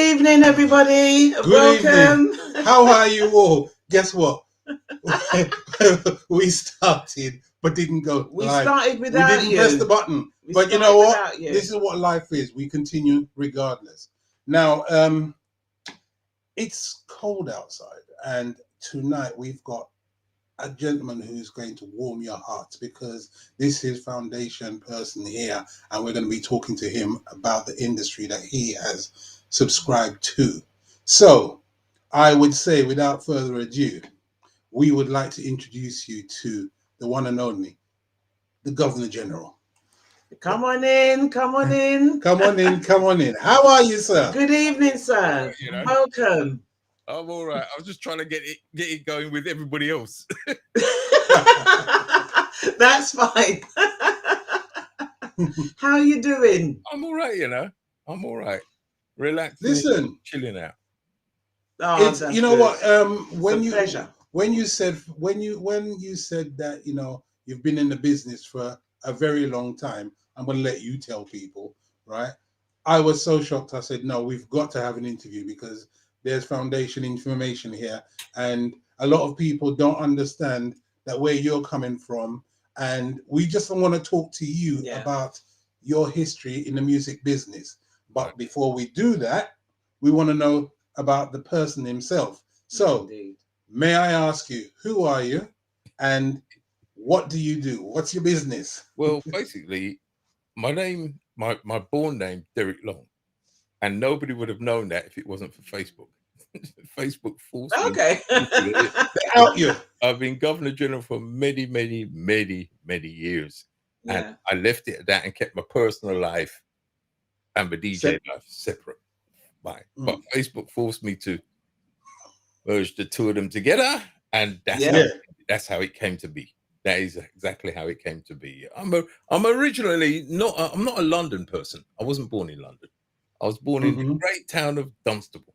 evening, everybody. Good Welcome. evening. How are you all? Guess what? We started, but didn't go We live. started We without didn't you. press the button. We But you started know what? without you. This is what life is. We continue regardless. Now, it's cold outside, and tonight we've got a gentleman who's going to warm your hearts because this is foundation person here, and we're going to be talking to him about the industry that he has subscribed to. So I would say, without further ado, we would like to introduce you to the one and only, the Governor General. Come on in. Come on in. Come on in, come on in. How are you, sir? Good evening, sir. You know? Welcome. I'm all right. I was just trying to get it going with everybody else. That's fine. How are you doing? I'm all right, you know. I'm all right. Relaxing, Listen, chilling out. Oh, it's that's you know good. what when It's a you pleasure. when you said that you've been in the business for a very long time. I'm going to let you tell people, right? I was so shocked. I said, no, we've got to have an interview because there's foundation information here, and a lot of people don't understand that where you're coming from, and we just want to talk to you Yeah. about your history in the music business. But Right. before we do that, we want to know about the person himself. So Indeed. may I ask you, who are you and what do you do? What's your business? Well, basically, my born name, Derek Long, and nobody would have known that if it wasn't for Facebook. Facebook forced me. Okay. They out you. I've been Governor General for many, many, many, many years. Yeah. And I left it at that and kept my personal life and my DJ life separate. But Facebook forced me to merge the two of them together, and that's how it came to be. That is exactly how it came to be. I'm originally I'm not a London person. I wasn't born in London. I was born in the great town of Dunstable.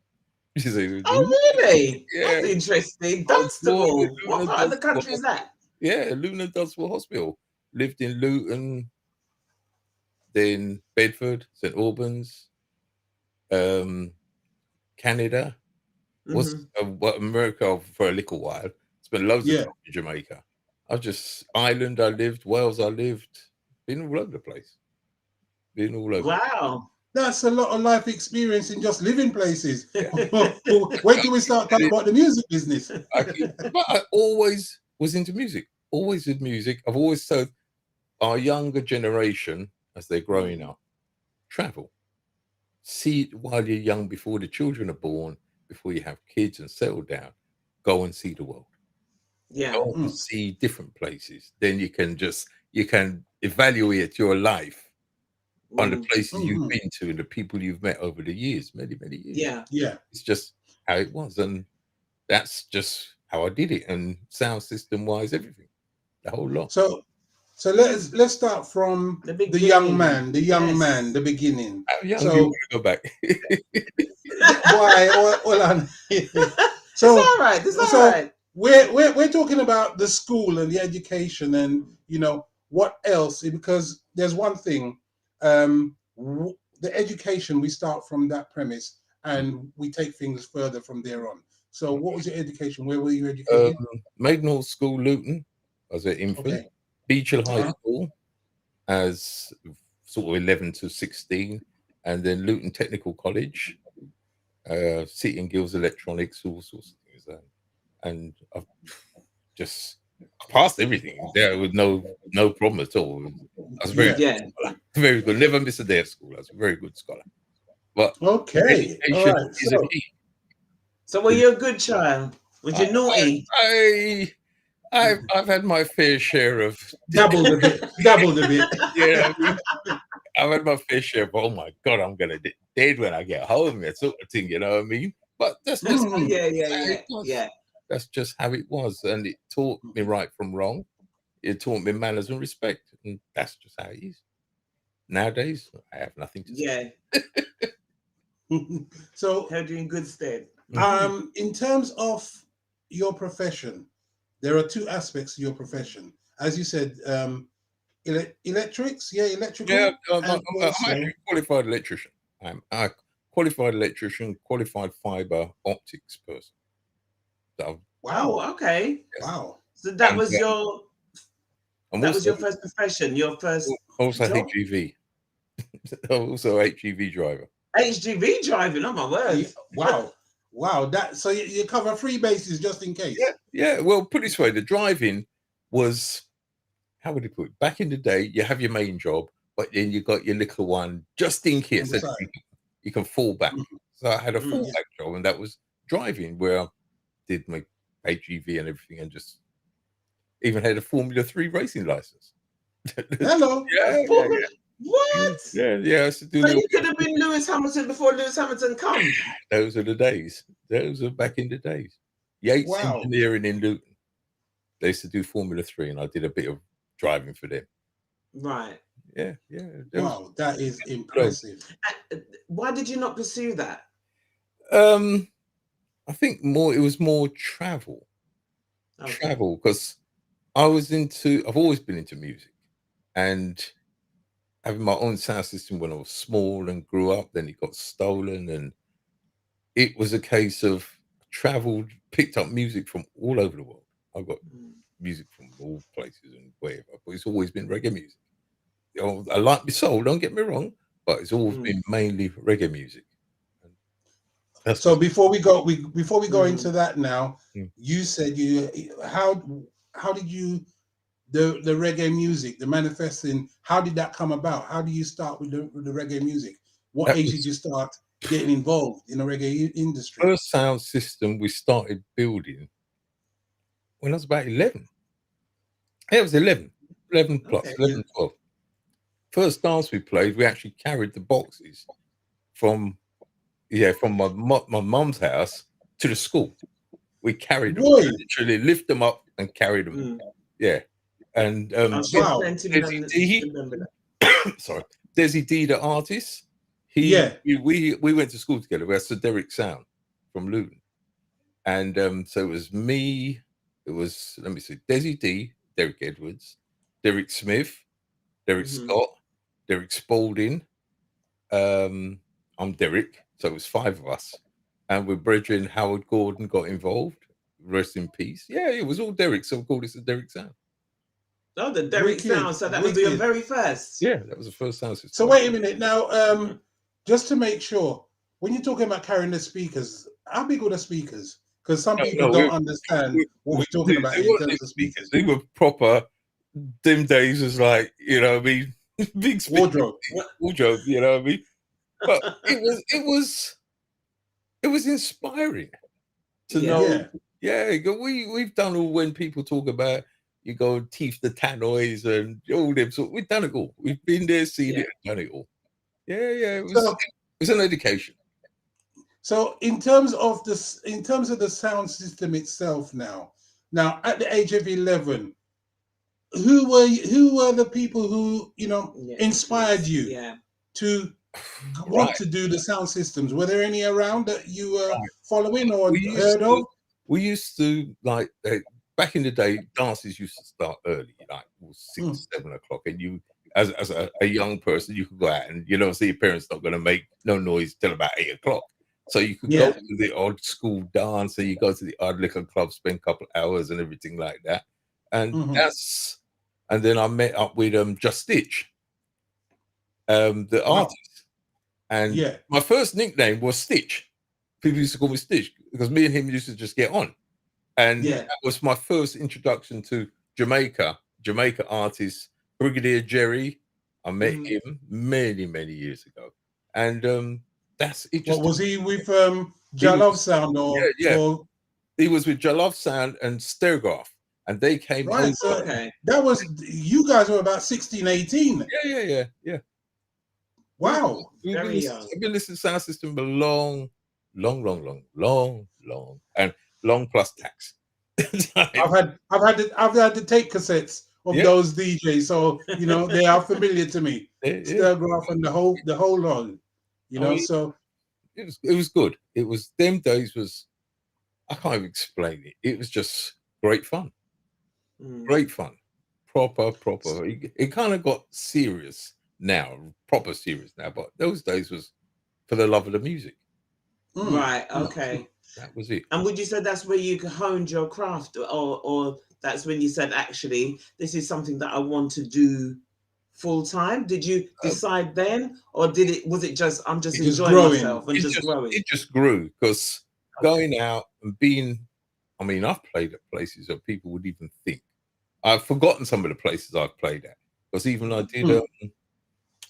Oh, really? Yeah. That's interesting. I was born in Dunstable. What Luton, part of the Dunstable country is that? Yeah, Luton Dunstable Hospital. Lived in Luton, then Bedford, St Albans, Canada. Was America for a little while. Spent loads of time in Jamaica. Ireland I lived, Wales I lived. Been all over the place. Been all over. Wow. That's a lot of life experience in just living places. Wait till we start talking about the music business. But I always was into music. Always with music. I've always told our younger generation, as they're growing up, travel. See while you're young, before the children are born, before you have kids and settle down, go and see the world. Yeah. Go and see different places. Then you can evaluate your life on the places you've been to and the people you've met over the years, many, many years. Yeah. It's just how it was. And that's just how I did it. And sound system wise, everything. The whole lot. So let's start from the young man, the beginning. How young do you want to go back? Why? So it's all right. It's all right. We're talking about the school and the education, and what else? Because there's one thing, the education. We start from that premise, and we take things further from there on. So, what was your education? Where were you educated? Maidenhall School, Luton, as an infant. Okay. Beach Hill High School, as sort of 11 to 16, and then Luton Technical College, City and Guilds Electronics, all sorts of things. And I've just passed everything there with no problem at all. I was very good scholar. Very good. Never missed a day of school. I was a very good scholar. But okay, education is a key. So were you a good child? Was you naughty? I've had my fair share of dabbled a bit. Yeah, I've had my fair share of, oh my God, I'm gonna dead when I get home, that sort of thing, you know what I mean? But that's just yeah. That's just how it was, and it taught me right from wrong. It taught me manners and respect, and that's just how it is. Nowadays, I have nothing to say. So held you in good stead. In terms of your profession, there are two aspects to your profession. As you said, electrical. Yeah, I'm actually a qualified electrician. qualified electrician, qualified fiber optics person. So, Wow. Oh, okay. Wow. So that And, was your I'm that was also your first profession, your first also job? HGV. I'm also a HGV driver. HGV driving. Oh my word! Wow. Wow. That so you cover 3 bases just in case. Yeah. Well, put it this way, the driving was, how would you put it? Back in the day, you have your main job, but then you got your little one just in On case the that side. you can fall back. Mhm. So I had a Mm. fallback job, and that was driving, where I did my HGV and everything, and just even had a Formula 3 racing license. Hello. Yeah. What? Yeah. I used to do So little. you could have been Lewis Hamilton before Lewis Hamilton come. Those are the days. Those are back in the days. Yates Wow. Engineering in Luton. They used to do Formula 3, and I did a bit of driving for them. Right. Yeah. There was Wow. That is loads. impressive. Why did you not pursue that? I think it was more travel. Okay. Because I've always been into music, and having my own sound system when I was small and grew up, then it got stolen, and it was a case of traveled, picked up music from all over the world. I've got Mm. music from all places and wherever, but it's always been reggae music. I like my soul, don't get me wrong, but it's always Mm. been mainly reggae music. And that's So just before we go into Mm. that now, Mm. you said how did you the reggae music, the manifesting, how did that come about? How do you start with the reggae music? What That age did was you start getting involved in the reggae industry? first sound system we started building when I was about 11. Yeah, it was 11 plus, Okay. 11, 12. First dance we played, we actually carried the boxes from my mum's house to the school. We carried them, Boy, literally lift them up and carried them. Mm. Yeah. And I'm sure wow. plenty Desi men D, remember that. sorry, Desi D, the artist. Yeah. We went to school together. We had Sir Derek Sound from Luton, and so it was me. It was, let me see, Desi D, Derek Edwards, Derek Smith, Derek Mhm. Scott, Derek Spalding. I'm Derek, so it was 5 of us, and with brethren Howard Gordon got involved. Rest in peace. Yeah, it was all Derek, so we called it the Derek Sound. Oh, the Derek Wicked, sound. So that was your wicked. very first. Yeah, that was the first sound So system. wait a minute now. Just to make sure, when you're talking about carrying the speakers, how big are the speakers? Because some people No, don't understand what we're talking about they in weren't terms big of speakers. speakers. They were proper. Them days was like, I mean, big speakers, Wardrobe. wardrobe. You know what I mean? But it was inspiring to Yeah. know. Yeah. Yeah, we've done all, when people talk about, you go Teeth the Tannoys and all them. So we've done it all. We've been there, seen Yeah. it, done it all. Yeah. It So was an education. So in terms of the sound system itself now at the age of 11, who were the people who, Yeah. inspired Influence. you Yeah. to want Right. to do the sound systems? Were there any around that you were Right. following or We used heard to of? we used to like back in the day, dances used to start early, like it was Mm. 6, 7 o'clock, and you, as a young person, you could go out and see your parents not going to make no noise till about 8 o'clock, so you could go Yeah. to the old school dance, and you go to the odd little club, spend a couple of hours and everything like that, and Mhm. and then I met up with Just Stitch, the Wow. artist, and Yeah. my first nickname was Stitch. People used to call me Stitch because me and him used to just get on. And Yeah. that was my first introduction to Jamaica artist, Brigadier Jerry. I met Mhm. him many, many years ago. And that's it. What Just was he with? he was Jalove Sound yeah. or He was with Jalove Sound and Stergraph, and they came right? over. So Okay. that was, you guys were about 16, 18. Yeah. Wow. Very young. I've been listening to sound system for long, and long plus tax. I've had the tape cassettes of Yeah, those DJs, so they are familiar to me. yeah. Sturgraph and the whole lot. I mean, So it was good. It was, them days was, I can't even explain it. It was just great fun. Mm. Great fun. Proper. It kind of got serious now, proper serious now, but those days was for the love of the music. Right. Okay. That was it. And would you say that's where you honed your craft, or that's when you said, actually, this is something that I want to do full time? Did you decide then, or was it just I'm just enjoying myself and just growing? It just grew because going out and being. I mean, I've played at places that people would even think. I've forgotten some of the places I've played at because even I did.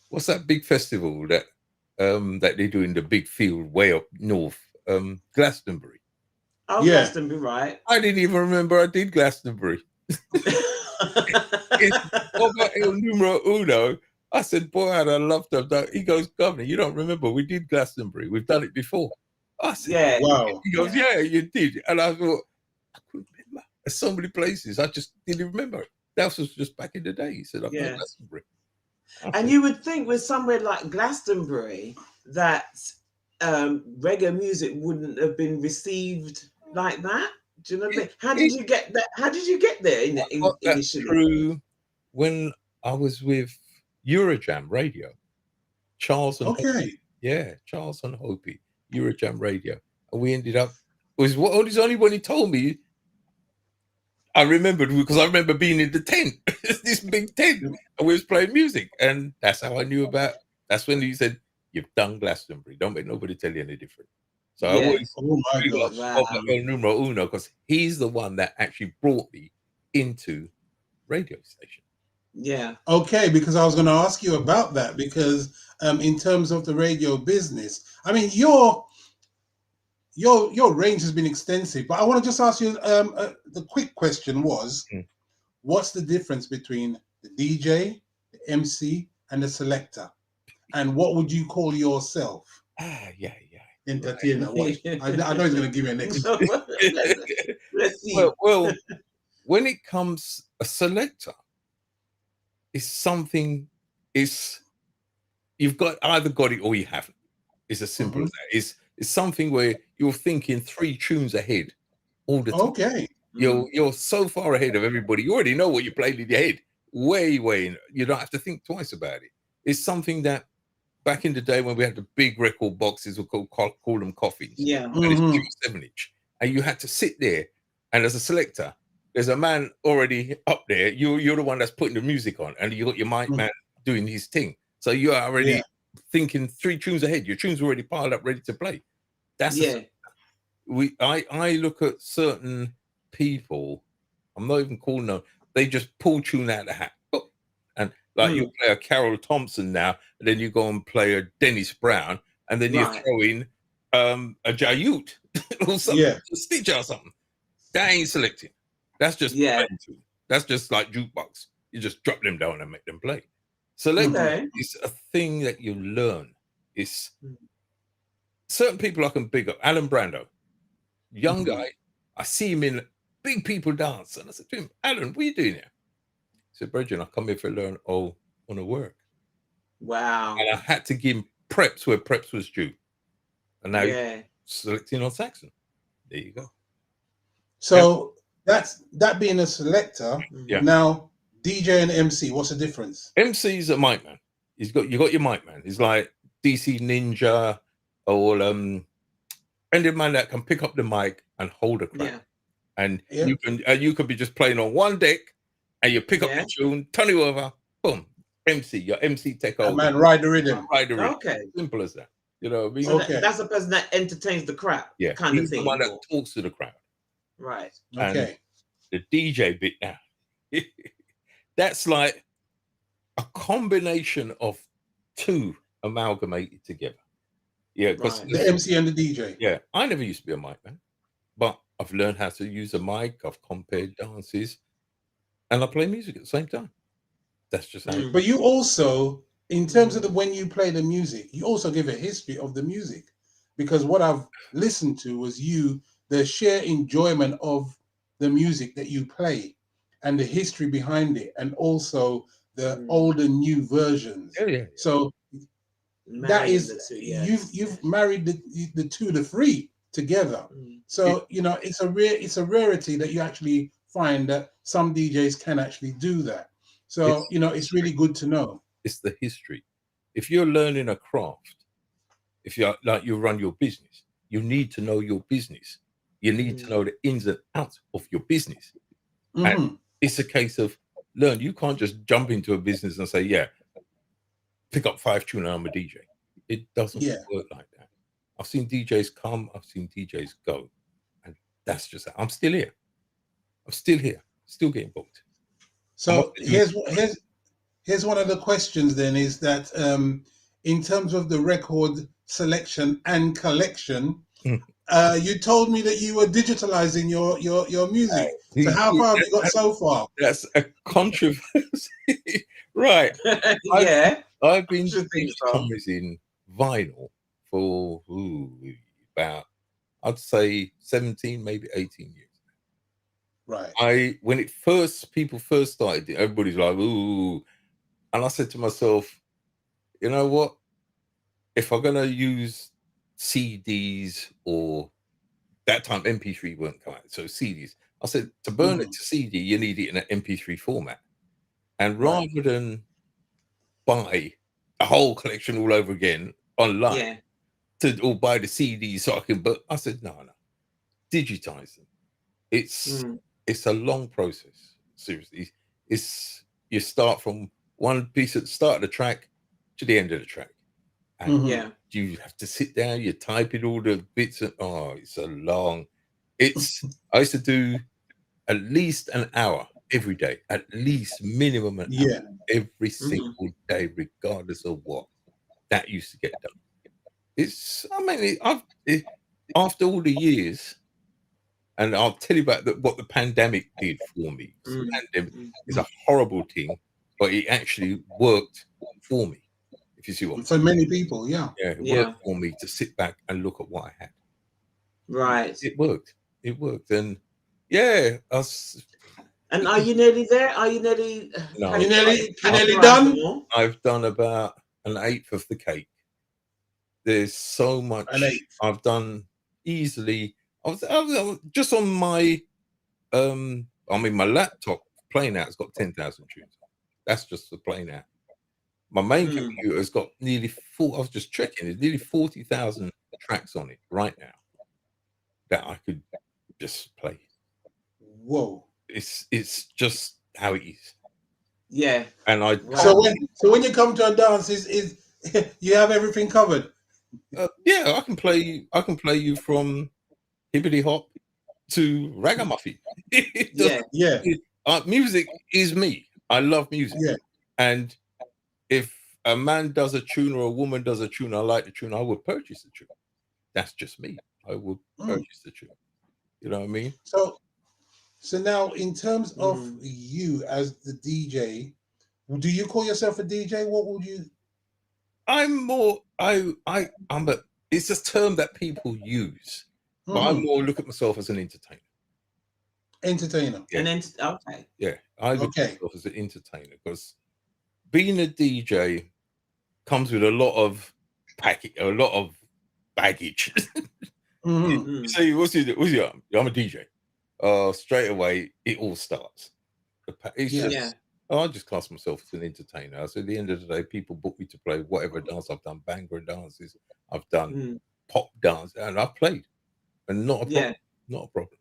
What's that big festival that they do in the big field way up north? Glastonbury. Oh, yeah. Glastonbury, right? I didn't even remember I did Glastonbury. What about El Numero Uno? I said, boy, I'd have loved to have done. He goes, Governor, you don't remember? We did Glastonbury. We've done it before. I said, yeah. Wow. He goes, yeah, you did. And I thought, I couldn't remember. There's so many places. I just didn't remember it. That was just back in the day. He said, I've done Glastonbury. And you would think with somewhere like Glastonbury that reggae music wouldn't have been received like that. Do you know what I mean? How did you get that? How did you get there initially? Through when I was with Eurojam Radio, Charles and Hopi. Yeah, Charles and Hopi, Eurojam Radio, and we ended up. It was only when he told me. I remembered because I remember being in the tent, this big tent, and we was playing music, and that's how I knew about. That's when he said, "You've done Glastonbury. Don't make nobody tell you any different." So I always, El Numero Uno, because he's the one that actually brought me into radio station. Yeah. Okay, because I was going to ask you about that because in terms of the radio business, I mean your range has been extensive, but I want to just ask you the quick question was, what's the difference between the DJ, the MC, and the selector, and what would you call yourself? Entertainer. Right. I know he's going to give you an explanation. Let's see. Well, when it comes a selector, it's something. You've either got it or you haven't. It's as simple as that. It's something where you're thinking 3 tunes ahead all the time. Okay. You're so far ahead of everybody. You already know what you played in your head. Way. You don't have to think twice about it. It's something that back in the day when we had the big record boxes, we call them coffins. Yeah. And it's 7-inch. And you had to sit there, and as a selector, there's a man already up there. You're the one that's putting the music on, and you got your mic man doing his thing. So you are already thinking 3 tunes ahead. Your tunes are already piled up, ready to play. That's I look at certain people. I'm not even calling them. They just pull tune out of the hat, and like you play a Carol Thompson now, and then you go and play a Dennis Brown, and then you throw in a Jayut or something, a Stitch or something. That ain't selecting. That's just that's just like jukebox. You just drop them down and make them play. Selecting is a thing that you learn. It's certain people I can big up. Alan Brando, young guy. I see him in big people dance, and I said to him, Alan, what are you doing here? He said, Bridget, I come here to learn on the work. Wow. And I had to give him preps where preps was due. And now he's selecting on Saxon. There you go. So that being a selector, now DJ and MC, what's the difference? MC's a mic man. You got your mic man. He's like DC Ninja or any man that can pick up the mic and hold a crowd. Yeah. And you can be just playing on one deck, and you pick up the tune, turn it over, boom, MC. Your MC take over. Man, ride the rhythm. Okay. Simple as that. You know what I mean? So that's the person that entertains the crowd. Yeah. Kind He's of thing. the one that talks to the crowd. Right. Okay. And the DJ bit now. That's like a combination of 2 amalgamated together. Yeah, because the MC and the DJ. Yeah, I never used to be a mic man, but I've learned how to use a mic. I've compared dances, and I play music at the same time. That's just how. But you also, in terms of when you play the music, you also give a history of the music, because what I've listened to was the sheer enjoyment of the music that you play, and the history behind it, and also the old and new versions. Yeah. So that is you've married the 3 together. So it's a rarity that you actually find that some DJs can actually do that. So it's really good to know. It's the history. If you're learning a craft, if you're like you run your business, you need to know your business. You need to know the ins and outs of your business. And it's a case of learn. You can't just jump into a business and say, yeah, pick up 5 tunes and I'm a DJ. It doesn't work like that. I've seen DJs come, I've seen DJs go. And that's just I'm still here. I'm still here, still getting booked. So here's one of the questions then is that in terms of the record selection and collection, you told me that you were digitalizing your music. So how far have you got so far? That's a controversy. Right. I've been digitizing vinyl for about, I'd say 17, maybe 18 years. Right. When people first started it, everybody's like, ooh. And I said to myself, you know what? If I'm gonna use CDs, or that time MP3 weren't coming out, so CDs. I said to burn it to CD, you need it in an MP3 format. And rather than buy a whole collection all over again online or buy the CDs so I can, but I said no, digitize them. It's a long process. Seriously, you start from one piece at the start of the track to the end of the track. And you have to sit down, you type in all the bits, and it's a long. I used to do at least an hour every day, at least minimum an hour every single day, regardless of what. That used to get done. After all the years, and I'll tell you about what the pandemic did for me. The pandemic is a horrible thing, but it actually worked for me. If you see what I'm saying. For many people, it worked for me to sit back and look at what I had. Right. It worked, and And are you nearly there? Are you nearly? No, you nearly done? I've done about an eighth of the cake. There's so much I've done easily. I was just on my my laptop playing out. It's got 10,000 tunes. That's just the playing out. My main computer has got nearly I was just checking. There's nearly 40,000 tracks on it right now that I could just play. Whoa! It's just how it is. Yeah. And So when you come to a dance, is you have everything covered? I can play you from hippity hop to ragamuffin. Music is me. I love music. And if a man does a tune or a woman does a tune, I like the tune, I would purchase the tune. That's just me. I would purchase the tune. You know what I mean? So now, in terms of you as the DJ, do you call yourself a DJ? What would you? I'm more. It's a term that people use, but I more look at myself as an entertainer. Entertainer. Okay. Yeah, I look at myself as an entertainer because being a DJ comes with a lot of baggage. You say, what's your? I'm a DJ. Straight away, it all starts. I just class myself as an entertainer. So at the end of the day, people book me to play whatever dance I've done, Bhangra dances, I've done pop dance, and I've played, and not a problem. Not a problem.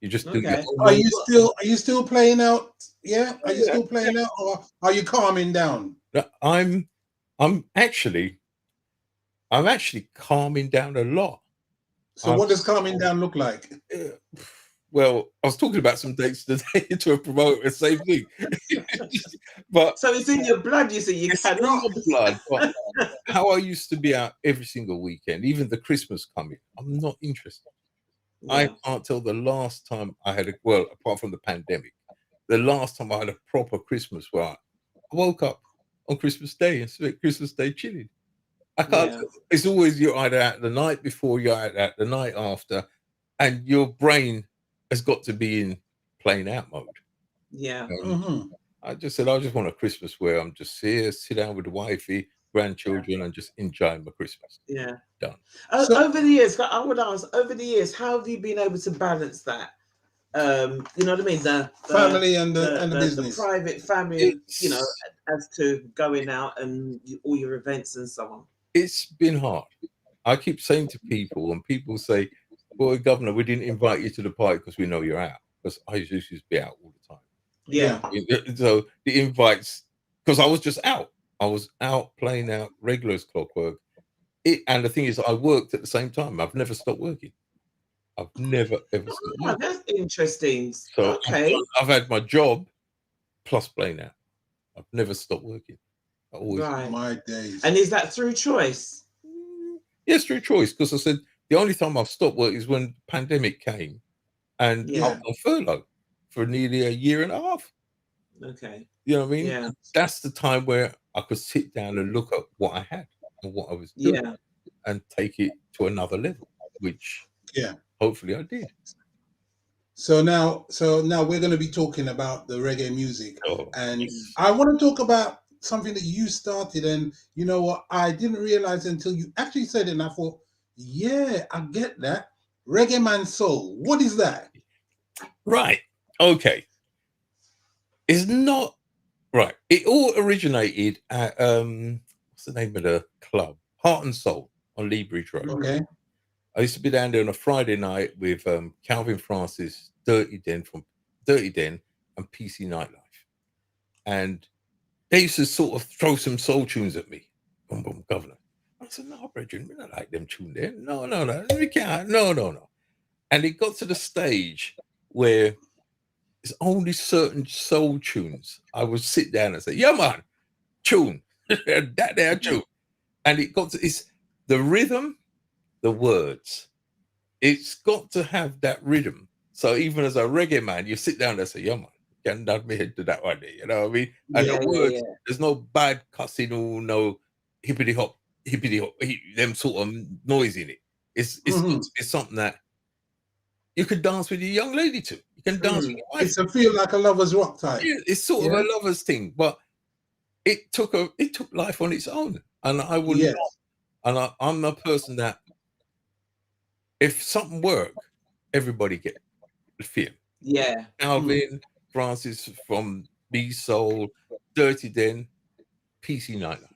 You just do your Are you still playing out? Yeah. Are you still playing out, or are you calming down? No, I'm actually calming down a lot. So what does calming down look like? Well, I was talking about some dates today to a promoter, the same thing. But so it's in your blood, you see. You cannot. In your blood. But how I used to be out every single weekend, even the Christmas coming, I'm not interested. I can't tell the last time I had apart from the pandemic, the last time I had a proper Christmas where I woke up on Christmas Day and spent Christmas Day chilling. I can't. It's always you're either out the night before, you're out the night after, and your brain has got to be in playing out mode. Yeah. I just said I just want a Christmas where I'm just here, sit down with the wifey, grandchildren, and just enjoy my Christmas. Yeah. Done. Over the years, I would ask. Over the years, how have you been able to balance that? You know what I mean? The family and the business, the private family. You know, as to going out and all your events and so on. It's been hard. I keep saying to people, and people say, "Well, Governor, we didn't invite you to the party because we know you're out." Because I used to be out all the time. Yeah. So the invites, because I was just out. I was out playing out regular as clockwork. And the thing is, I worked at the same time. I've never stopped working. I've never ever stopped Oh, working. that's interesting. So Okay. I've had my job plus playing out. I've never stopped working. I always. Right. My days. And is that through choice? Yes, through choice. Because I said the only time I've stopped work is when the pandemic came, and I Yeah. was on furlough for nearly a year and a half. Okay. You know what I mean? Yeah. That's the time where I could sit down and look at what I had and what I was doing, Yeah. and take it to another level, which hopefully I did. So now we're going to be talking about the reggae music, and yes. I want to talk about something that you started. And you know what? I didn't realize until you actually said it, and I thought, yeah, I get that. Reggae Man Soul. What is that? Right. Okay. It's not right. It all originated at what's the name of the club? Heart and Soul on Lee Bridge Road. Okay. I used to be down there on a Friday night with Calvin Francis, Dirty Den and PC Nightlife. And they used to sort of throw some soul tunes at me. Boom, boom, Governor. I said, no, brethren, we don't like them tunes there. No. We can't. No. And it got to the stage where it's only certain soul tunes I would sit down and say, yeah, man, tune. that there tune. And it got to, it's the rhythm, the words. It's got to have that rhythm. So even as a reggae man, you sit down and say, yeah, man, can't nod me head to that one day. You know what I mean? And the words, there's no bad cussing or no hippity hop, them sort of noise in it. It's something that you could dance with your young lady to. You can dance with your wife. It's a feel like a lover's rock type. Yeah, it's sort of a lover's thing, but it took life on its own. And I would not. And I'm a person that if something work, everybody get the feel. Yeah. Calvin, Francis from B Soul, Dirty Den, PC Nightlife.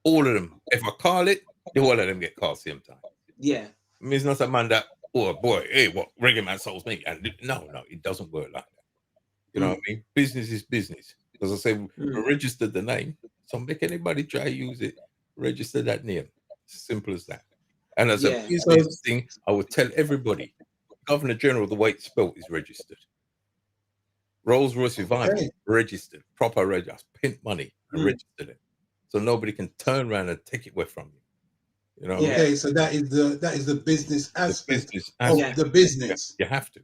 All of them. If I call it, all of them get called same time. Yeah. I mean, it's not a man that, oh boy, hey, what Reggae Man Soul's me. And no, it doesn't work like that. You know what I mean? Business is business. As I say, we registered the name. So make anybody try to use it, register that name. Simple as that. And as a business thing, I would tell everybody, Guvenor General, the way it's spelled is registered. Rolls Royce Revival, registered. Proper register. Pint money and registered it. So nobody can turn around and take it away from you. You know what I mean? So that is the business aspect of the business. You have to.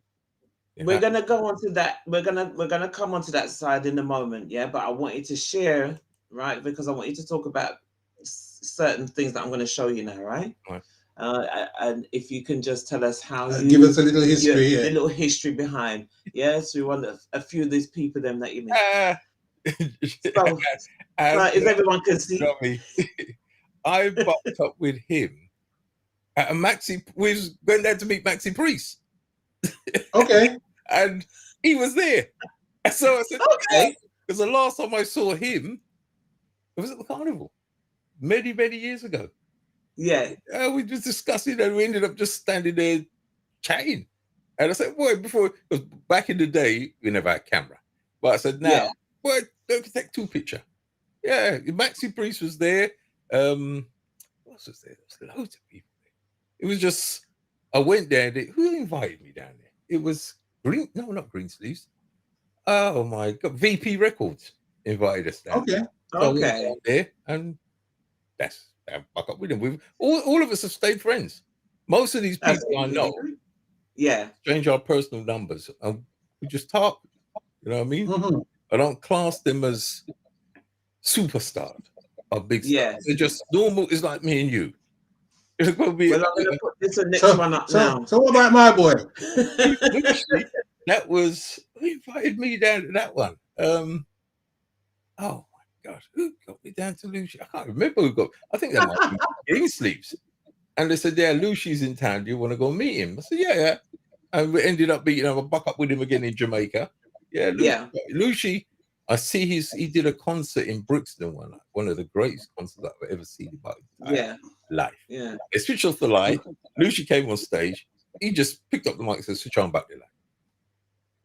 We're gonna go on to that. We're gonna come on to that side in a moment, but I want you to share, right? Because I want you to talk about certain things that I'm going to show you now, right? And if you can just tell us how you give us a little history, the little history behind. Yes, we want a few of these people them that you meet. So, if everyone can see. I bucked up with him at a Maxi. We was going down to meet Maxi Priest. Okay. And he was there. So I said, okay. Because the last time I saw him, it was at the carnival. Many years ago. Yeah. We just discussing and we ended up just standing there chatting. And I said, boy, because back in the day, we never had camera. But I said, now, boy, don't take two picture. Yeah, Maxi Priest was there. What else was there? There was loads of people there. It was just, I went there. Who invited me down there? It was not Greensleeves. Oh my God, VP Records invited us down. Okay. So I went down there and that's back up with them. We've all of us have stayed friends. Most of these people I know, change our personal numbers and we just talk. You know what I mean? I don't class them as superstars or big stars. They're just normal. It's like me and you. It's going to be. Well, I'm going to put this next one up now. So what about my boy? That was who invited me down to that one. Oh my gosh, who got me down to Lucy? I can't remember who got. I think that might be Greensleeves. And they said, "Yeah, Lucy's in town. Do you want to go meet him?" I said, "Yeah." And we ended up beating him. I buck up with him again in Jamaica. Yeah, Lucy. I see he did a concert in Brixton one of the greatest concerts I've ever seen in my entire life. Yeah. They switched off the light. Lucy came on stage. He just picked up the mic and said, "Switch on back the light."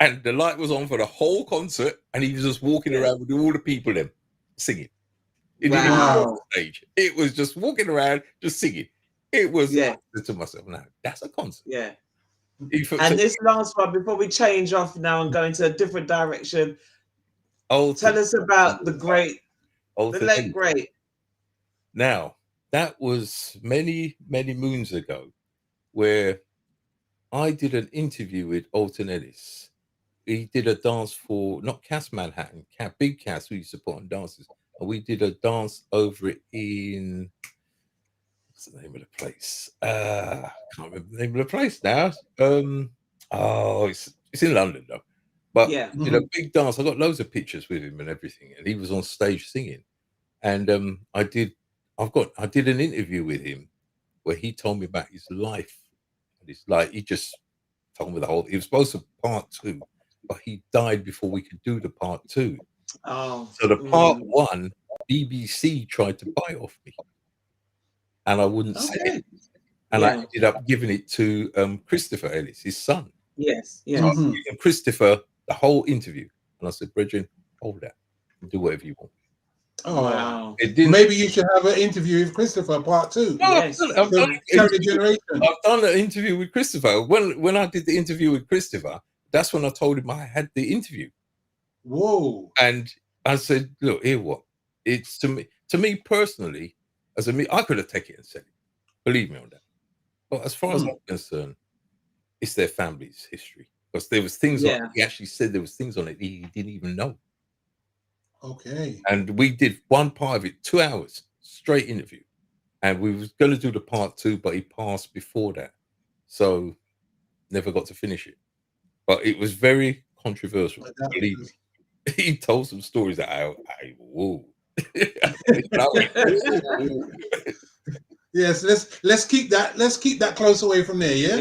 And the light was on for the whole concert, and he was just walking around with all the people in singing. It didn't even go on stage. It was just walking around, just singing. It was. I said to myself, "Now that's a concert." Yeah. And this last one, before we change off now and go into a different direction, tell us about the late great. Now, that was many, many moons ago, where I did an interview with Alton Ellis. He did a dance for not Cass Manhattan, Big Cass, who used to put on dances. And we did a dance over it in, what's the name of the place? I can't remember the name of the place now. It's in London though. But did a big dance. I got loads of pictures with him and everything, and he was on stage singing. And I did an interview with him where he told me about his life. And it's like he just told me the whole. It was supposed to be part 2, but he died before we could do the part 2. Oh, so the part 1, BBC tried to buy it off me, and I wouldn't say it. And I ended up giving it to Christopher Ellis, his son. Yes, yes. So I was giving Christopher the whole interview, and I said, "Brethren, hold that, do whatever you want." Oh, wow. Maybe you should have an interview with Christopher, part 2. Yes. I've done an interview with Christopher. When I did the interview with Christopher, that's when I told him I had the interview. Whoa. And I said, "Look, here what? It's to me personally, I could have taken it and said it. Believe me on that. But as far as I'm concerned, it's their family's history. Because there was things on it. He actually said there was things on it he didn't even know." Okay. And we did one part of it, 2 hours, straight interview. And we was going to do the part 2, but he passed before that. So never got to finish it. But it was very controversial, believe me. He told some stories that whoa. Yes, let's keep that close away from there, yeah?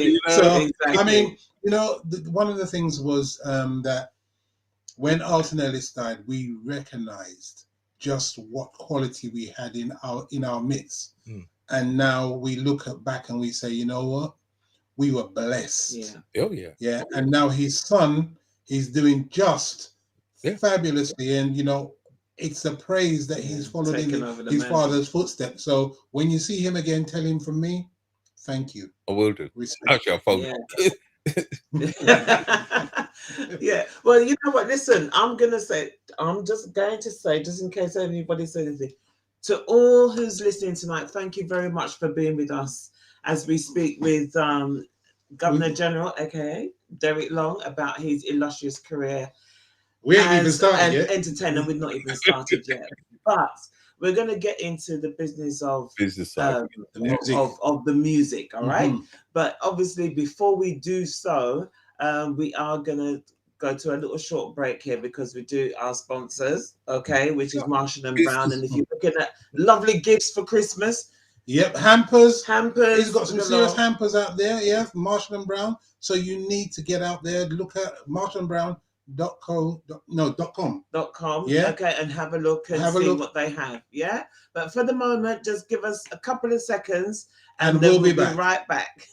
I mean, one of the things was that when Alton Ellis died, we recognized just what quality we had in our midst. And now we look back and we say, you know what? We were blessed. Yeah. Oh, yeah. Yeah. And now his son, he's doing just fabulously. And, it's a praise that he's followed in his father's footsteps. So when you see him again, tell him from me, thank you. I will do. Actually, I'll phone him. Yeah. Well, you know what? Listen, I'm just going to say, just in case anybody says anything, to all who's listening tonight, thank you very much for being with us as we speak with Guvenor General, aka Derek Long, about his illustrious career. We ain't even started yet. Entertainer, we've not even started yet. But we're going to get into the business of the music, all right? But obviously, before we do so, we are going to go to a little short break here because we do our sponsors, okay, which is Marshall and Brown. And if you're looking at lovely gifts for Christmas, hampers. He's got some serious hampers out there, from Marshall and Brown. So you need to get out there, look at marshallandbrown.com. Okay, and have a look and see what they have. Yeah, but for the moment, just give us a couple of seconds, and then we'll be right back.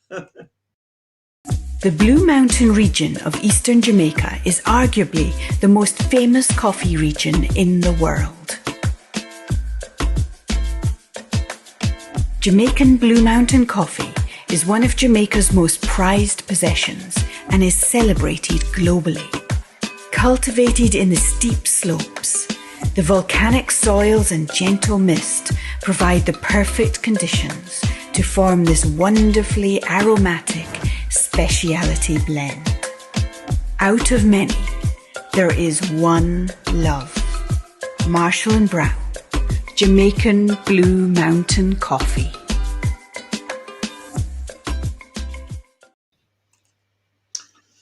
The Blue Mountain region of eastern Jamaica is arguably the most famous coffee region in the world. Jamaican Blue Mountain coffee is one of Jamaica's most prized possessions and is celebrated globally. Cultivated in the steep slopes, the volcanic soils and gentle mist provide the perfect conditions to form this wonderfully aromatic speciality blend. Out of many, there is one love. Marshall and Brown, Jamaican Blue Mountain Coffee.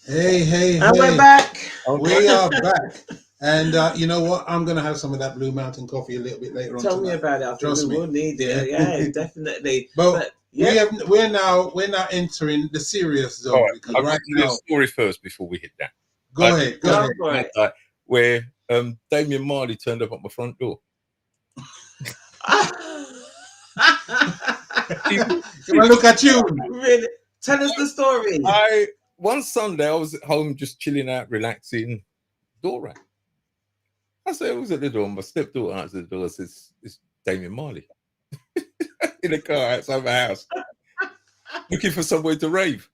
Hey. And we're back. We are back. And you know what? I'm going to have some of that Blue Mountain coffee a little bit later on. Tell me about it. I think we will need it. Yeah, definitely. But we're now entering the serious zone. Right. I'll tell you a story first before we hit that. Go ahead. Where Damian Marley turned up at my front door. Well, look at you. Really? Tell us the story. One Sunday I was at home just chilling out, relaxing. Door rang. I said, "Who's at the door?" My stepdaughter answered the door. Says, "It's Damian Marley." In a car outside my house, looking for somewhere to rave.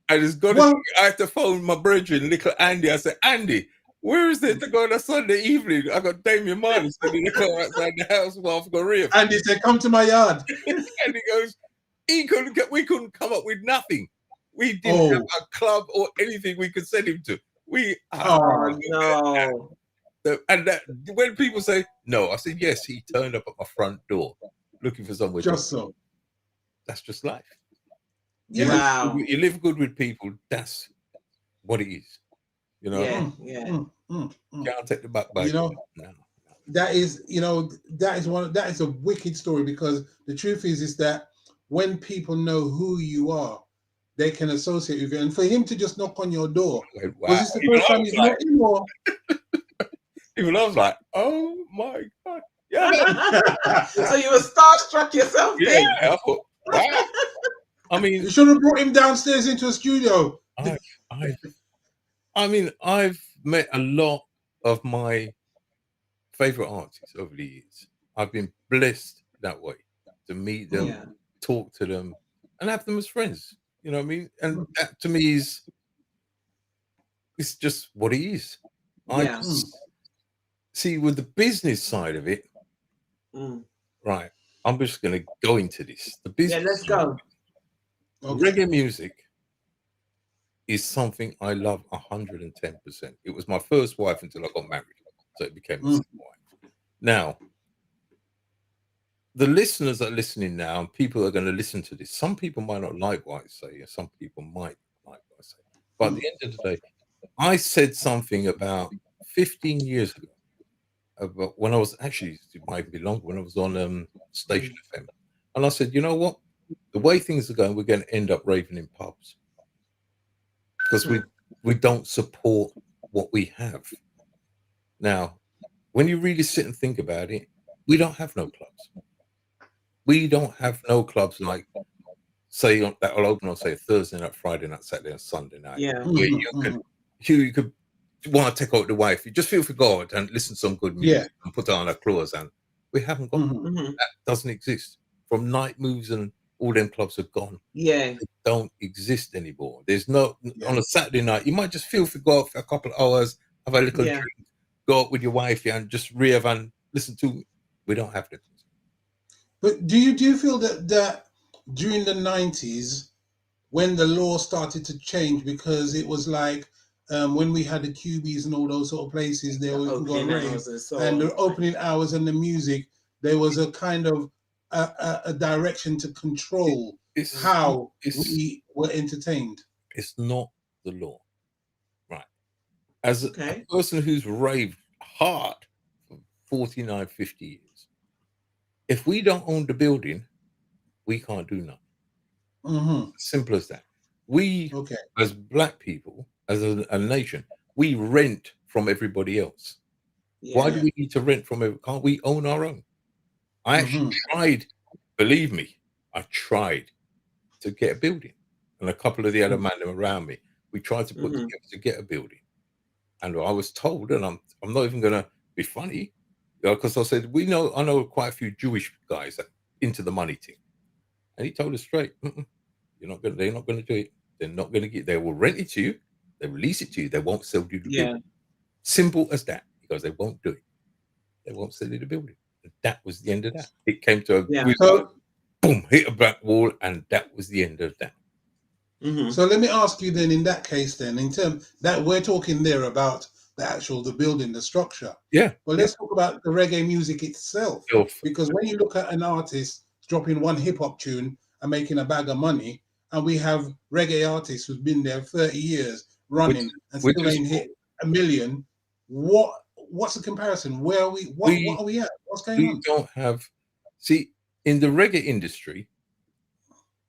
I just got it. I had to phone my brethren, little Andy. I said, "Andy, where is it to go on a Sunday evening? I got Damian Marley sitting in the car outside the house while I've got rave." Andy said, "Come to my yard." And he goes, we couldn't come up with nothing. We didn't have a club or anything we could send him to. No. And that, when people say no, I said yes. He turned up at my front door looking for somewhere. Just so. That's just life. Yeah. You live good with people. That's what it is. You know. Yeah. Can't take the back by. You know. No. That is a wicked story, because the truth is that when people know who you are, they can associate with you. And for him to just knock on your door, was this the first time he's knocking, or? Even I was like, "Oh my God!" Yeah. So you were starstruck yourself, then? Yeah. I thought, wow. I mean, you should have brought him downstairs into a studio. I've met a lot of my favorite artists over the years. I've been blessed that way to meet them, talk to them, and have them as friends. You know what I mean? And that to me it's just what it is. See, with the business side of it, right? I'm just going to go into this. The business. Yeah, let's go. Reggae music is something I love 110%. It was my first wife until I got married, so it became my second wife. Now, the listeners that are listening now, and people are going to listen to this, some people might not like what I say, and some people might like what I say. But at the end of the day, I said something about 15 years ago, about when I was actually, it might be longer, when I was on Station FM. And I said, you know what? The way things are going, we're going to end up raving in pubs. Because we don't support what we have. Now, when you really sit and think about it, we don't have no clubs. We don't have no clubs like, say, that will open on, say, Thursday night, Friday night, Saturday, and Sunday night. Yeah. Where you could want to take out the wife. You just feel for God and listen to some good music and put on our clothes. And we haven't got that. Doesn't exist. From Night Moves and all them clubs are gone. Yeah. They don't exist anymore. There's no, on a Saturday night, you might just feel for God for a couple of hours, have a little drink, go out with your wife and just rev and listen to. We don't have that. But do you feel that during the 90s, when the law started to change, because it was like when we had the QBs and all those sort of places, there we could go rave, and the opening hours and the music, there was a kind of a direction to control how we were entertained. It's not the law, right? As a person who's raved hard for 49, 50 years, if we don't own the building, we can't do nothing. Simple as that. We, as black people, as a nation, we rent from everybody else. Why do we need to rent from everybody? Can't we own our own? I actually tried, believe me, I tried to get a building. And a couple of the other men around me, we tried to put together to get a building. And I was told, and I'm not even going to be funny, because I said, I know quite a few Jewish guys that into the money thing. And he told us straight, they're not going to do it. They're not going to they will rent it to you. They release it to you. They won't sell you the building. Simple as that, because they won't do it. They won't sell you the building. And that was the end of that. It came to a boom, hit a black wall, and that was the end of that. So let me ask you then, in that case then, in terms that we're talking there about the building, the structure. Yeah. Well, let's talk about the reggae music itself. Because when you look at an artist dropping one hip hop tune and making a bag of money, and we have reggae artists who've been there 30 years running and still ain't hit $1 million, what's the comparison? Where are we? What are we at? What's going on? We don't have. See, in the reggae industry,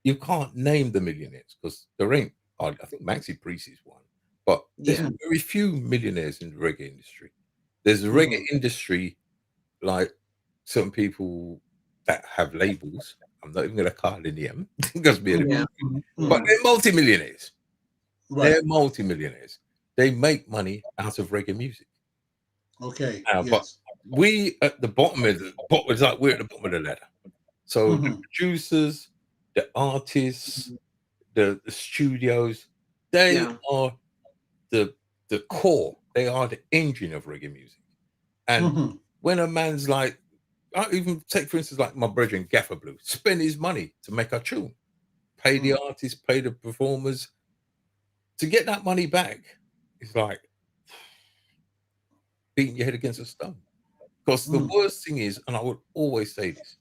you can't name the millionaires because there ain't. I think Maxi Priest is one, but there's very few millionaires in the reggae industry. There's a reggae industry, like certain people that have labels. I'm not even going to call in them because but they're multimillionaires. Right. They're multimillionaires. They make money out of reggae music. Okay. But we at the bottom of the bottom, it's like we're at the bottom of the ladder. So the producers, the artists, the studios, they are the core. They are the engine of reggae music. And when a man's like, I even take for instance like my brethren Gaffer Blue, spend his money to make a tune, pay the artists, pay the performers. To get that money back, it's like beating your head against a stone. Because the worst thing is, and I would always say this,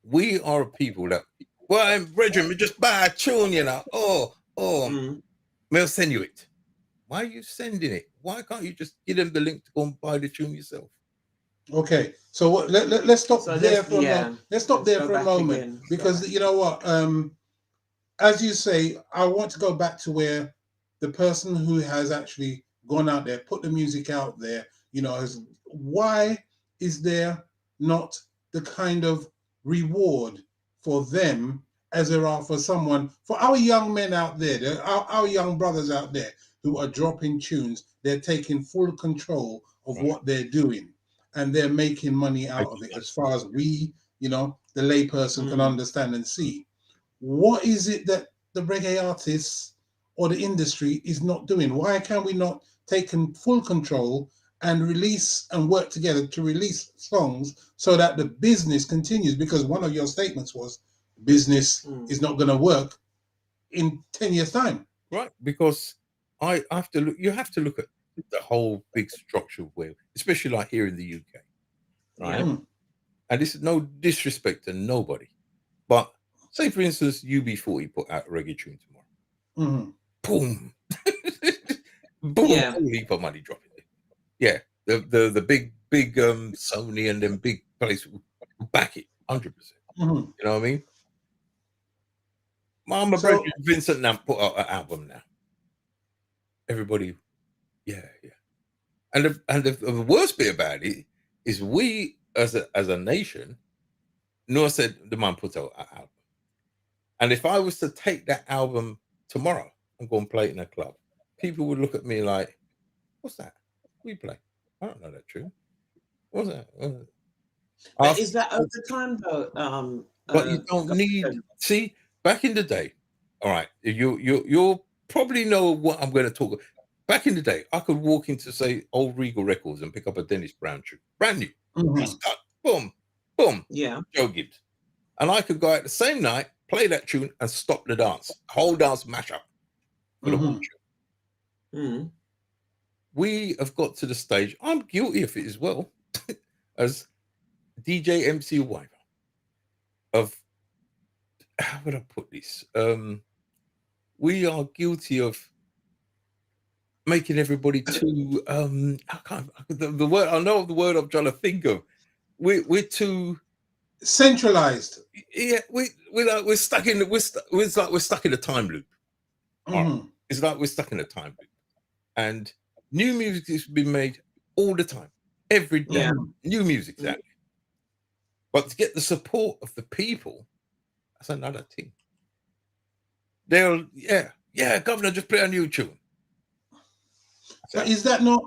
we are people that, well, brethren, we just buy a tune, you know. We'll send you it. Why are you sending it? Why can't you just give them the link to go and buy the tune yourself? Okay, so let's stop there for a moment. Let's stop there for a moment because you know what? As you say, I want to go back to where the person who has actually gone out there, put the music out there, you know, why is there not the kind of reward for them as there are for someone, for our young men out there, our young brothers out there who are dropping tunes, they're taking full control of what they're doing and they're making money out of it as far as we, you know, the layperson can understand and see. What is it that the reggae artists or the industry is not doing? Why can we not take full control and release and work together to release songs so that the business continues? Because one of your statements was business is not going to work in 10 years' time. Right, because I have to look, you have to look at the whole big structure of where, especially like here in the UK, right? And this is no disrespect to nobody, but say, for instance, UB40 put out a reggae tune tomorrow. Boom. Boom. Yeah. Whole heap of money dropping it. Yeah. The big Sony and them big place will back it 100%. You know what I mean? Mama Bridget Vincent now put out an album now. Everybody, yeah. And the worst bit about it is we as a nation, Noah said the man put out an album. And if I was to take that album tomorrow and go and play it in a club, people would look at me like, what's that? We play. I don't know that tune. What's that? But is that over time though? But you don't need, see, back in the day, all right, you'll probably know what I'm going to talk about. Back in the day, I could walk into, say, old Regal Records and pick up a Dennis Brown tune, brand new, just cut, boom, boom, Joe Gibbs. And I could go out the same night, play that tune, and stop the dance, whole dance mash up for the one tune. We have got to the stage, I'm guilty of it as well, as DJ MC Wyver, of, how would I put this? We are guilty of making everybody too the word, I know the word I'm trying to think of. We're too centralized. Yeah, we're stuck in we're stuck in a time loop. It's like we're stuck in a time loop. And new music has been made all the time. Every day. New music's out. But to get the support of the people, that's another thing. They'll Governor, just play a new tune. So is that not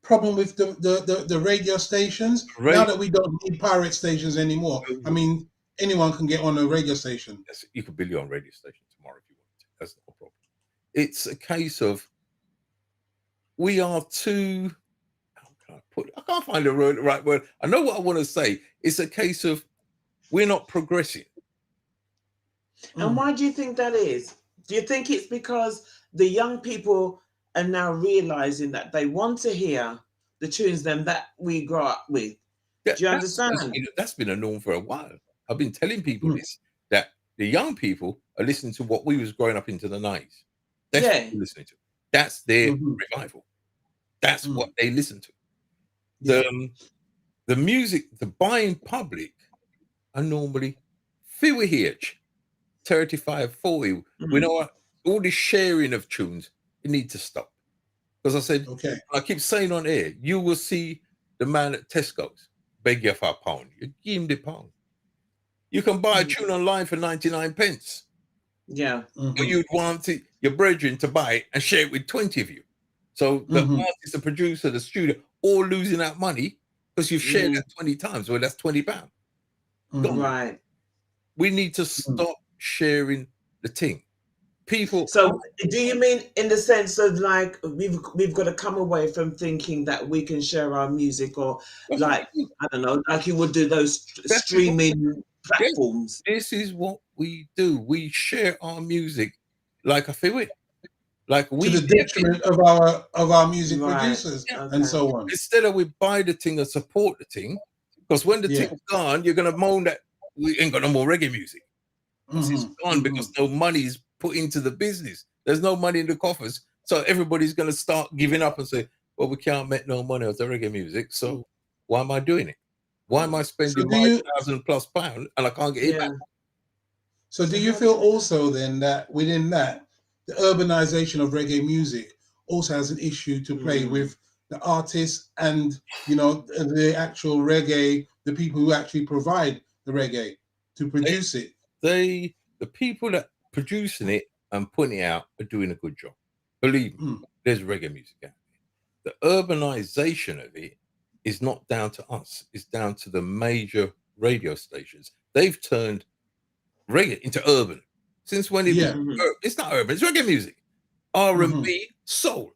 problem with the radio stations? Now that we don't need pirate stations anymore, I mean, anyone can get on a radio station. Yes, you could build your own radio station tomorrow if you want to. That's not a problem. It's a case of we are too. How can I put it? I can't find the right word. I know what I want to say. It's a case of we're not progressing. And why do you think that is? Do you think it's because the young people are now realizing that they want to hear the tunes that we grew up with? Do you understand? That's been a norm for a while. I've been telling people this, that the young people are listening to what we was growing up into the 90s. That's what they're listening to. That's their revival. That's what they listen to. The music, the buying public are normally 35, 40. We know what, all this sharing of tunes, you need to stop. Because I said, Okay. I keep saying on air, you will see the man at Tesco's beg you for a £1. You give him the £1. You can buy a tune online for 99 pence. Yeah. But you'd want your brethren to buy it and share it with 20 of you. So the artist, the producer, the studio, all losing out money because you've shared that 20 times. Well, that's £20. Right. We need to stop sharing the thing. People. So do you mean in the sense of like we've got to come away from thinking that we can share our music, or like I don't know, like you would do those streaming platforms? This is what we do. We share our music like a feel. Like we to the detriment of our music producers and so on. Instead of we buy the thing and support the thing, because when the thing's gone, you're gonna moan that we ain't got no more reggae music. Because it's gone because no money is put into the business. There's no money in the coffers. So everybody's gonna start giving up and say, well, we can't make no money out of reggae music. So why am I doing it? Why am I spending my £1,000+ and I can't get it back? So do you feel also then that within that, the urbanization of reggae music also has an issue to play with the artists and, you know, the actual reggae, the people who actually provide the reggae to produce it? The people that producing it and putting it out are doing a good job. Believe me, there's reggae music out there. The urbanization of it is not down to us. It's down to the major radio stations. They've turned reggae into urban. Since when it's not urban, it's reggae music. R&B, soul.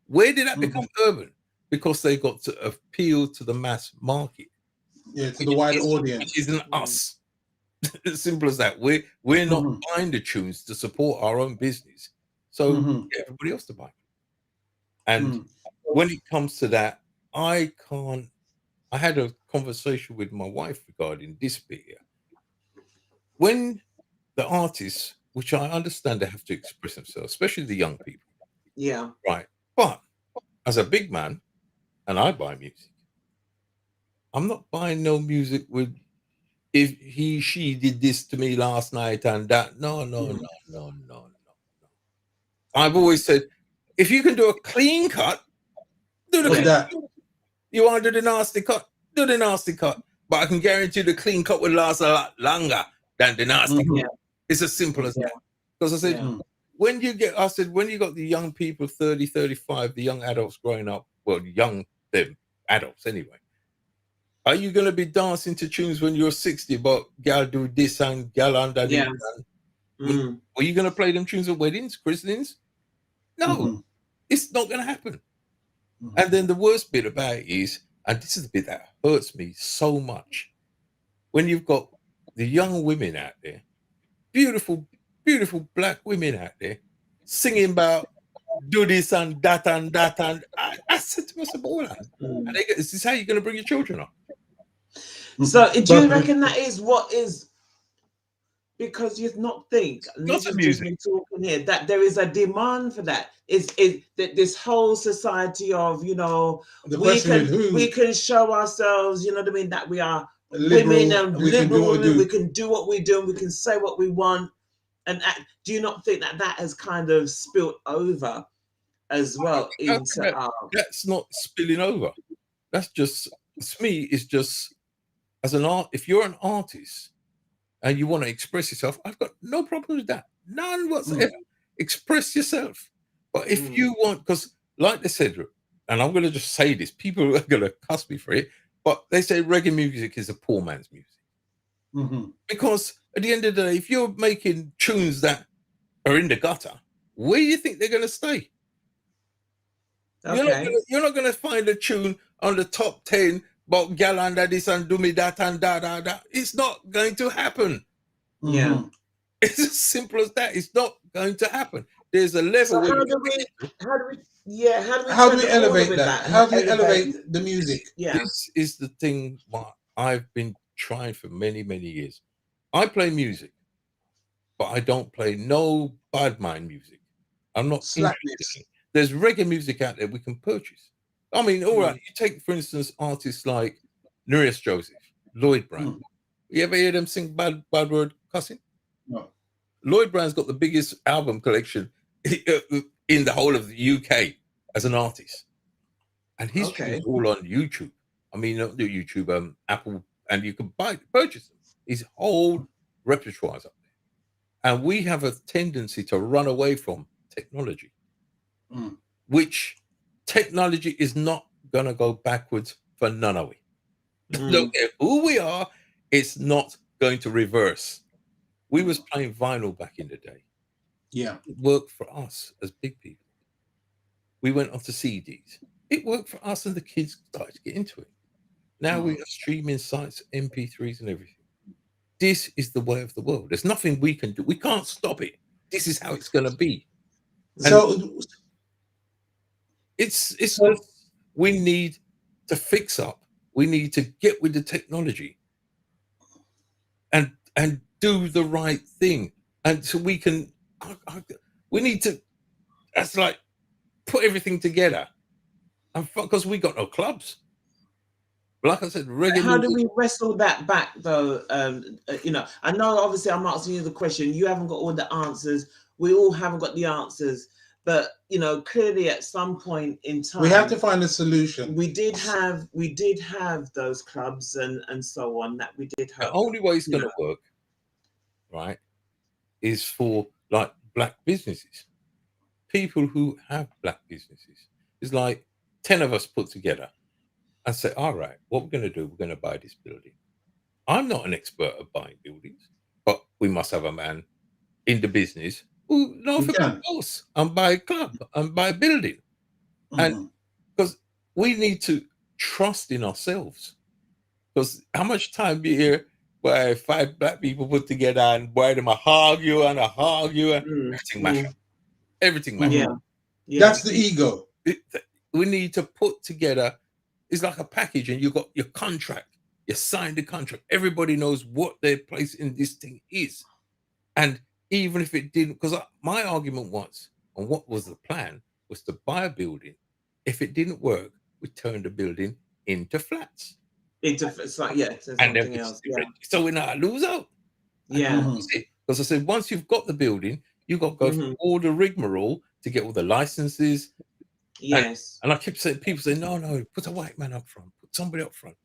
Where did that become urban? Because they got to appeal to the mass market. Yeah, to the wide audience. Which isn't us. As simple as that. We're not buying the tunes to support our own business. So get everybody else to buy. And when it comes to that, I had a conversation with my wife regarding this bit here. When the artists, which I understand they have to express themselves, especially the young people. Yeah. Right. But as a big man, and I buy music, I'm not buying no music with if she did this to me last night and that. No. I've always said, if you can do a clean cut, do the clean cut. You want to do the nasty cut, do the nasty cut. But I can guarantee the clean cut will last a lot longer than the nasty cut. It's as simple as that. Because I said, when you got the young people, 30, 35, the young adults growing up, well, them adults anyway, are you going to be dancing to tunes when you're 60, but gal do this and gal under this? Are you going to play them tunes at weddings, christenings? No, it's not going to happen. And then the worst bit about it is, and this is the bit that hurts me so much, when you've got the young women out there, beautiful, beautiful black women out there, singing about do this and that and that. And I said to myself, is this how you're going to bring your children up? So do you reckon that is what is, because you not think, and this is just me talking here, that there is a demand for that? Is that this whole society of, you know, we can show ourselves, you know what I mean, that we are women and liberal, and we can do what we do, and we can say what we want and act. Do you not think that that has kind of spilled over as well into our... That's not spilling over. That's just, to me, it's just, as an art, if you're an artist and you want to express yourself, I've got no problem with that. None whatsoever. Express yourself. But if you want, because like they said, and I'm going to just say this, people are going to cuss me for it, but they say reggae music is a poor man's music. Because at the end of the day, if you're making tunes that are in the gutter, where do you think they're going to stay? Okay. You're not going to find a tune on the top 10 about gal under this and do me that and da. It's not going to happen. Yeah. It's as simple as that. It's not going to happen. There's a level. So how do we elevate that? How do we elevate the music? Yeah. This is the thing what I've been trying for many, many years. I play music, but I don't play no bad mind music. I'm not interested. There's reggae music out there we can purchase. I mean, all right, you take, for instance, artists like Illustrious Joseph, Lloyd Brown. You ever hear them sing bad word cussing? No. Lloyd Brown's got the biggest album collection in the whole of the UK as an artist, and his Okay. tunes are all on YouTube. I mean, not the YouTube, Apple, and you can purchase them. His whole repertoire is up there, and we have a tendency to run away from technology, which technology is not gonna go backwards for none of it. Don't care who we are, it's not going to reverse. We was playing vinyl back in the day. Yeah. It worked for us as big people. We went on to CDs. It worked for us, and the kids started to get into it. Now we have streaming sites, MP3s, and everything. This is the way of the world. There's nothing we can do. We can't stop it. This is how it's going to be. And So it's just, we need to fix up. We need to get with the technology and do the right thing. And so we can, we need to, that's like, put everything together. And because we got no clubs. Like I said, reggae. How do we wrestle that back, though? You know, I know obviously I'm asking you the question. You haven't got all the answers. We all haven't got the answers. But you know, clearly at some point in time, we have to find a solution. We did have those clubs and so on that we did have. The only way it's going to work, right, is for like black businesses, people who have black businesses. It's like 10 of us put together and say, all right, what we're going to do, we're going to buy this building. I'm not an expert at buying buildings, but we must have a man in the business who knows about house and buy a club and buy a building. And because we need to trust in ourselves. Because how much time do you hear where 5 black people put together and where them argue and everything mash up. Everything mash up. That's the ego. We need to put together, it's like a package, and you got your contract, you sign the contract, everybody knows what their place in this thing is. And even if it didn't, because my argument was, and what was the plan, was to buy a building. If it didn't work, we turn the building into flats. It's like, yeah, it's and something else. Yeah. So we're not lose out. Yeah. Because I said, once you've got the building, you've got to go through all the rigmarole to get all the licenses. Yes. And I kept saying, people say, no, put a white man up front, put somebody up front.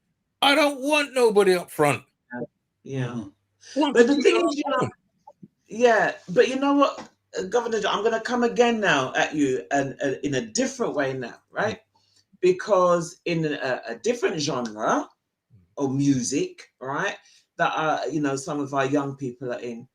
I don't want nobody up front. Yeah. But the thing is, you know, yeah, but you know what, Governor, I'm going to come again now at you and in a different way now, right? Because in a different genre of music, right, that you know, some of our young people are in,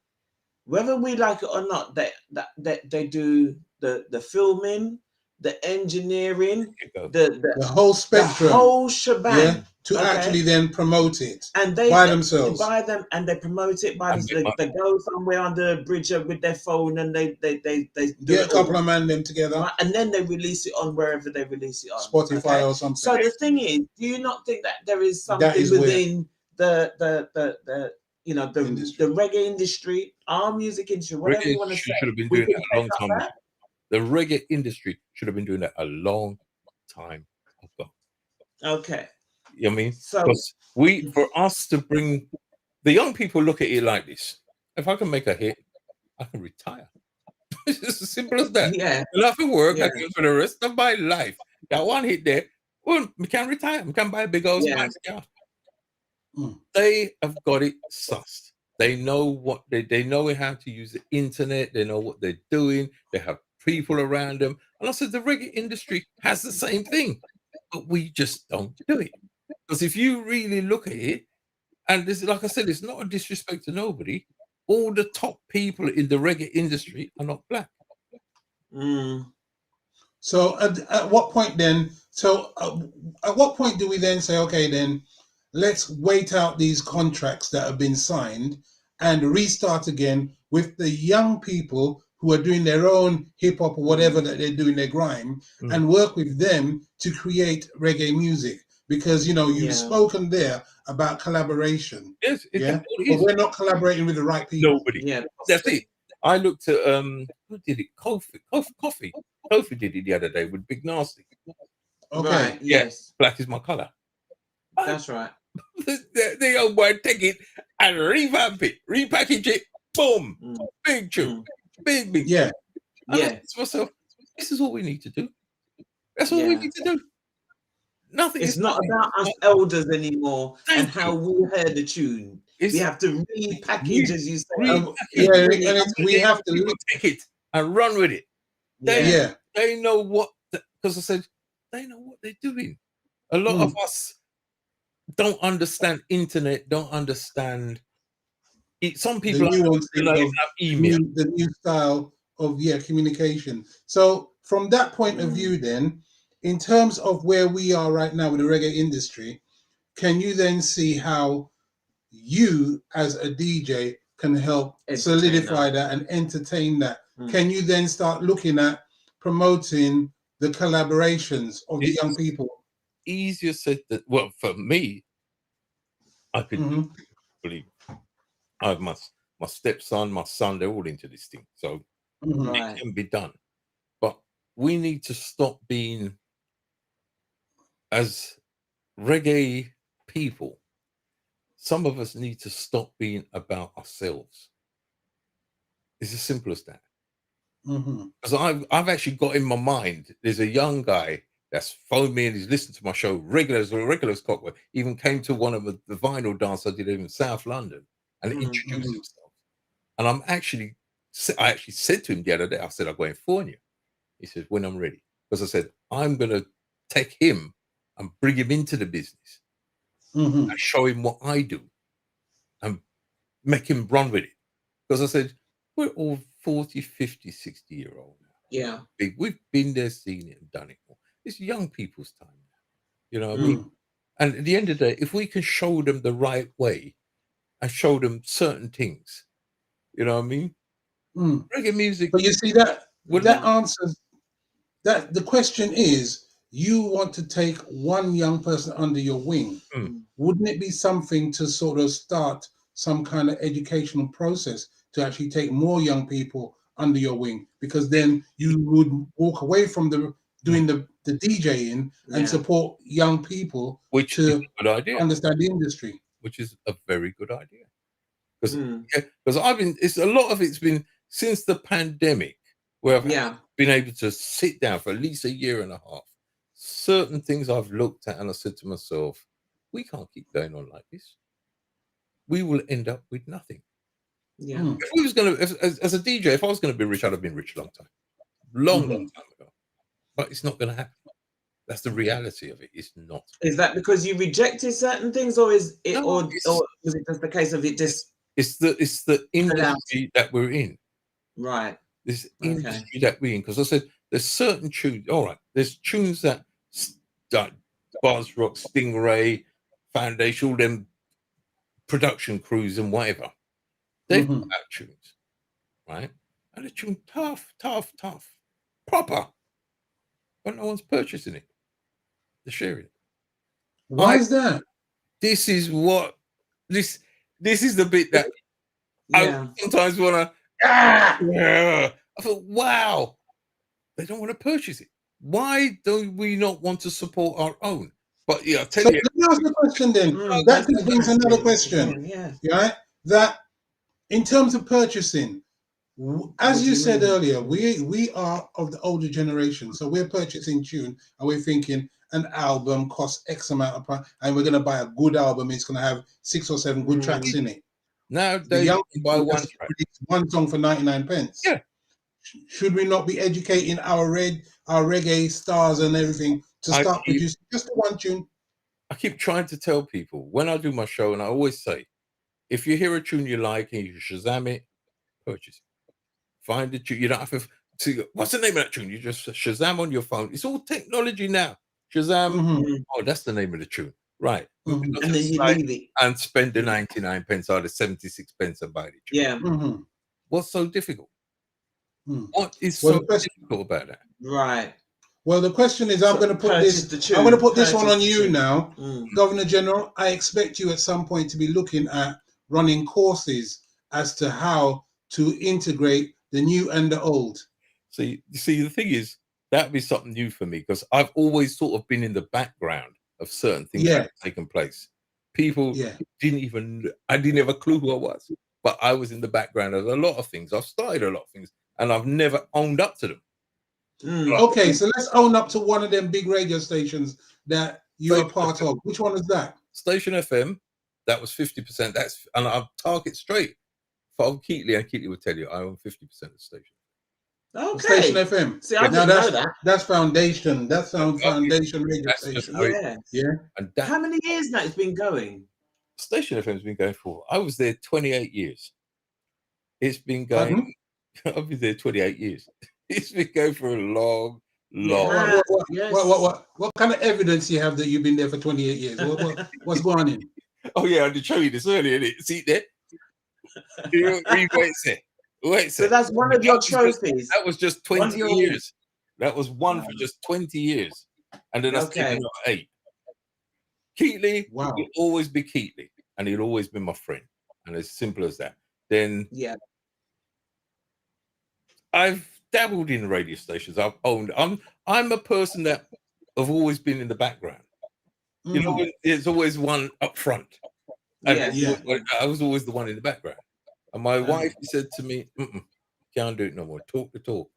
whether we like it or not, they do the filming, the engineering, the whole spectrum, the whole shebang, to actually then promote it, and they by themselves, buy them, and they promote it by themselves. They go somewhere under the bridge with their phone, and they get a couple of men them together, right? And then they release it on wherever they release it on, Spotify or something. So the thing is, do you not think that there is something within the you know, the reggae industry, our music industry, whatever reggae you want to say, should have been doing that a long time ago. The reggae industry should have been doing that a long time ago. Okay. You know what I mean? So for us to bring the young people, look at it like this. If I can make a hit, I can retire. It's just as simple as that. Yeah. Nothing work. I can for the rest of my life. Got one hit there. Well, we can retire. We can buy a big house. Yeah. They have got it sussed. They know what they know how to use the internet. They know what they're doing. They have people around them. And I said the reggae industry has the same thing, but we just don't do it. Because if you really look at it, and this, like I said, it's not a disrespect to nobody. All the top people in the reggae industry are not black. So at what point then? So at what point do we then say, okay, then let's wait out these contracts that have been signed and restart again with the young people who are doing their own hip hop or whatever that they're doing, their grime, and work with them to create reggae music? Because, you know, you've spoken there about collaboration. Yes, but we're not collaborating with the right people. Nobody. Yeah, that's it. I looked at who did it? Kofi did it the other day with Big Nasty. Okay. Right, yes. Black is my color. That's right. The old boy take it and revamp it, repackage it, boom, big tune, big. Yeah. And I said to myself, this is what we need to do. That's all we Yeah. need to do. Nothing. It's not about us elders anymore and how we heard the tune. It's We have to repackage, as you say. Yeah, bring and it up. we have to people take it and run with it. Yeah. Yeah. They know what, because I said they know what they're doing. A lot of us don't understand internet, don't understand it. Some The people nuances don't even of have email. the new style of communication. So from that point of view, then, in terms of where we are right now with the reggae industry, can you then see how you as a DJ can help solidify that and entertain that? Can you then start looking at promoting the collaborations of the young people? Easier said than, well, for me, I could believe. I have my stepson, my son, they're all into this thing. So it can be done. But we need to stop being, as reggae people, some of us need to stop being about ourselves. It's as simple as that. Because I've actually got in my mind, there's a young guy that's phoned me and he's listened to my show regular as clockwork. Even came to one of the vinyl dance I did in South London and introduced himself. And I actually said to him the other day, I said, I'll go and phone you. He said, when I'm ready. Because I said, I'm going to take him and bring him into the business and show him what I do and make him run with it. Because I said, we're all 40, 50, 60-year-old now. Yeah. We've been there, seen it, and done it all. It's young people's time now. You know what I mean? And at the end of the day, if we can show them the right way and show them certain things, you know what I mean? Reggae music. But you see that answers that. The question is, you want to take one young person under your wing. Wouldn't it be something to sort of start some kind of educational process to actually take more young people under your wing? Because then you would walk away from doing the DJing and support young people, which is a good idea. Understand the industry. Which is a very good idea. Because it's a lot of it's been since the pandemic where I've been able to sit down for at least a year and a half. Certain things I've looked at and I said to myself, we can't keep going on like this. We will end up with nothing. Yeah. If we was going to, as a DJ, if I was going to be rich, I'd have been rich a long time. Long time ago. But it's not going to happen. That's the reality of it. It's not. Is that because you rejected certain things, or is it, or was it just the case of it just? It's the industry that we're in. Right. This industry that we're in. Because I said there's certain tunes. All right. There's tunes that Buzz Rock, Stingray, Foundation, all them production crews and whatever. They've got out tunes, right? And the tune tough, proper. But no one's purchasing it. They're sharing it. Why is that? This is what this is the bit that I sometimes want to. I thought, wow, they don't want to purchase it. Why do we not want to support our own? But yeah, I'll tell you. Let me ask you a question then. That brings another question. Yeah. That in terms of purchasing, as you said earlier, we are of the older generation, so we're purchasing tune and we're thinking an album costs X amount of price, and we're going to buy a good album. It's going to have 6 or 7 good tracks in it. Now the young buy one song for 99 pence. Yeah. Should we not be educating our reggae stars and everything to start producing just the one tune? I keep trying to tell people when I do my show, and I always say, if you hear a tune you like and you Shazam it, purchase it. Find the tune. You don't have to what's the name of that tune? You just Shazam on your phone. It's all technology now. Shazam. Oh, that's the name of the tune. Right. And then you leave it. And spend the 99 pence or the 76 pence and buy the tune. Yeah. What's so difficult? What is so difficult about that? Right. Well, the question is, I'm going to put this one on you now, Governor General. I expect you at some point to be looking at running courses as to how to integrate the new and the old. See, the thing is, that'd be something new for me because I've always sort of been in the background of certain things that have taken place. People I didn't have a clue who I was, but I was in the background of a lot of things. I've started a lot of things and I've never owned up to them. Okay, so let's own up to one of them big radio stations that you're a part of. Which one is that? Station FM. That was 50%. That's and I'll target straight for Keatley, and Keatley will tell you I own 50% of the station. Okay. Station FM. See, I didn't know that. That's Foundation. That's Foundation radio That's station. Yeah. And how many years now it's been going? Station FM's been going for. I was there 28 years. It's been going. I've been there 28 years. It's been going for a long. What kind of evidence you have that you've been there for 28 years? What's going on? Oh yeah, I did show you this earlier. See there? Wait, so that's one of your trophies. That was just 20 years. That was one for just 20 years, and then that's taken up 8. Keatley will always be Keatley, and he'll always be my friend, and as simple as that. Then I've dabbled in radio stations. I've owned. I'm a person that have always been in the background. You know, there's always one up front. And I was always the one in the background. And my wife said to me, can't do it no more. Talk the talk.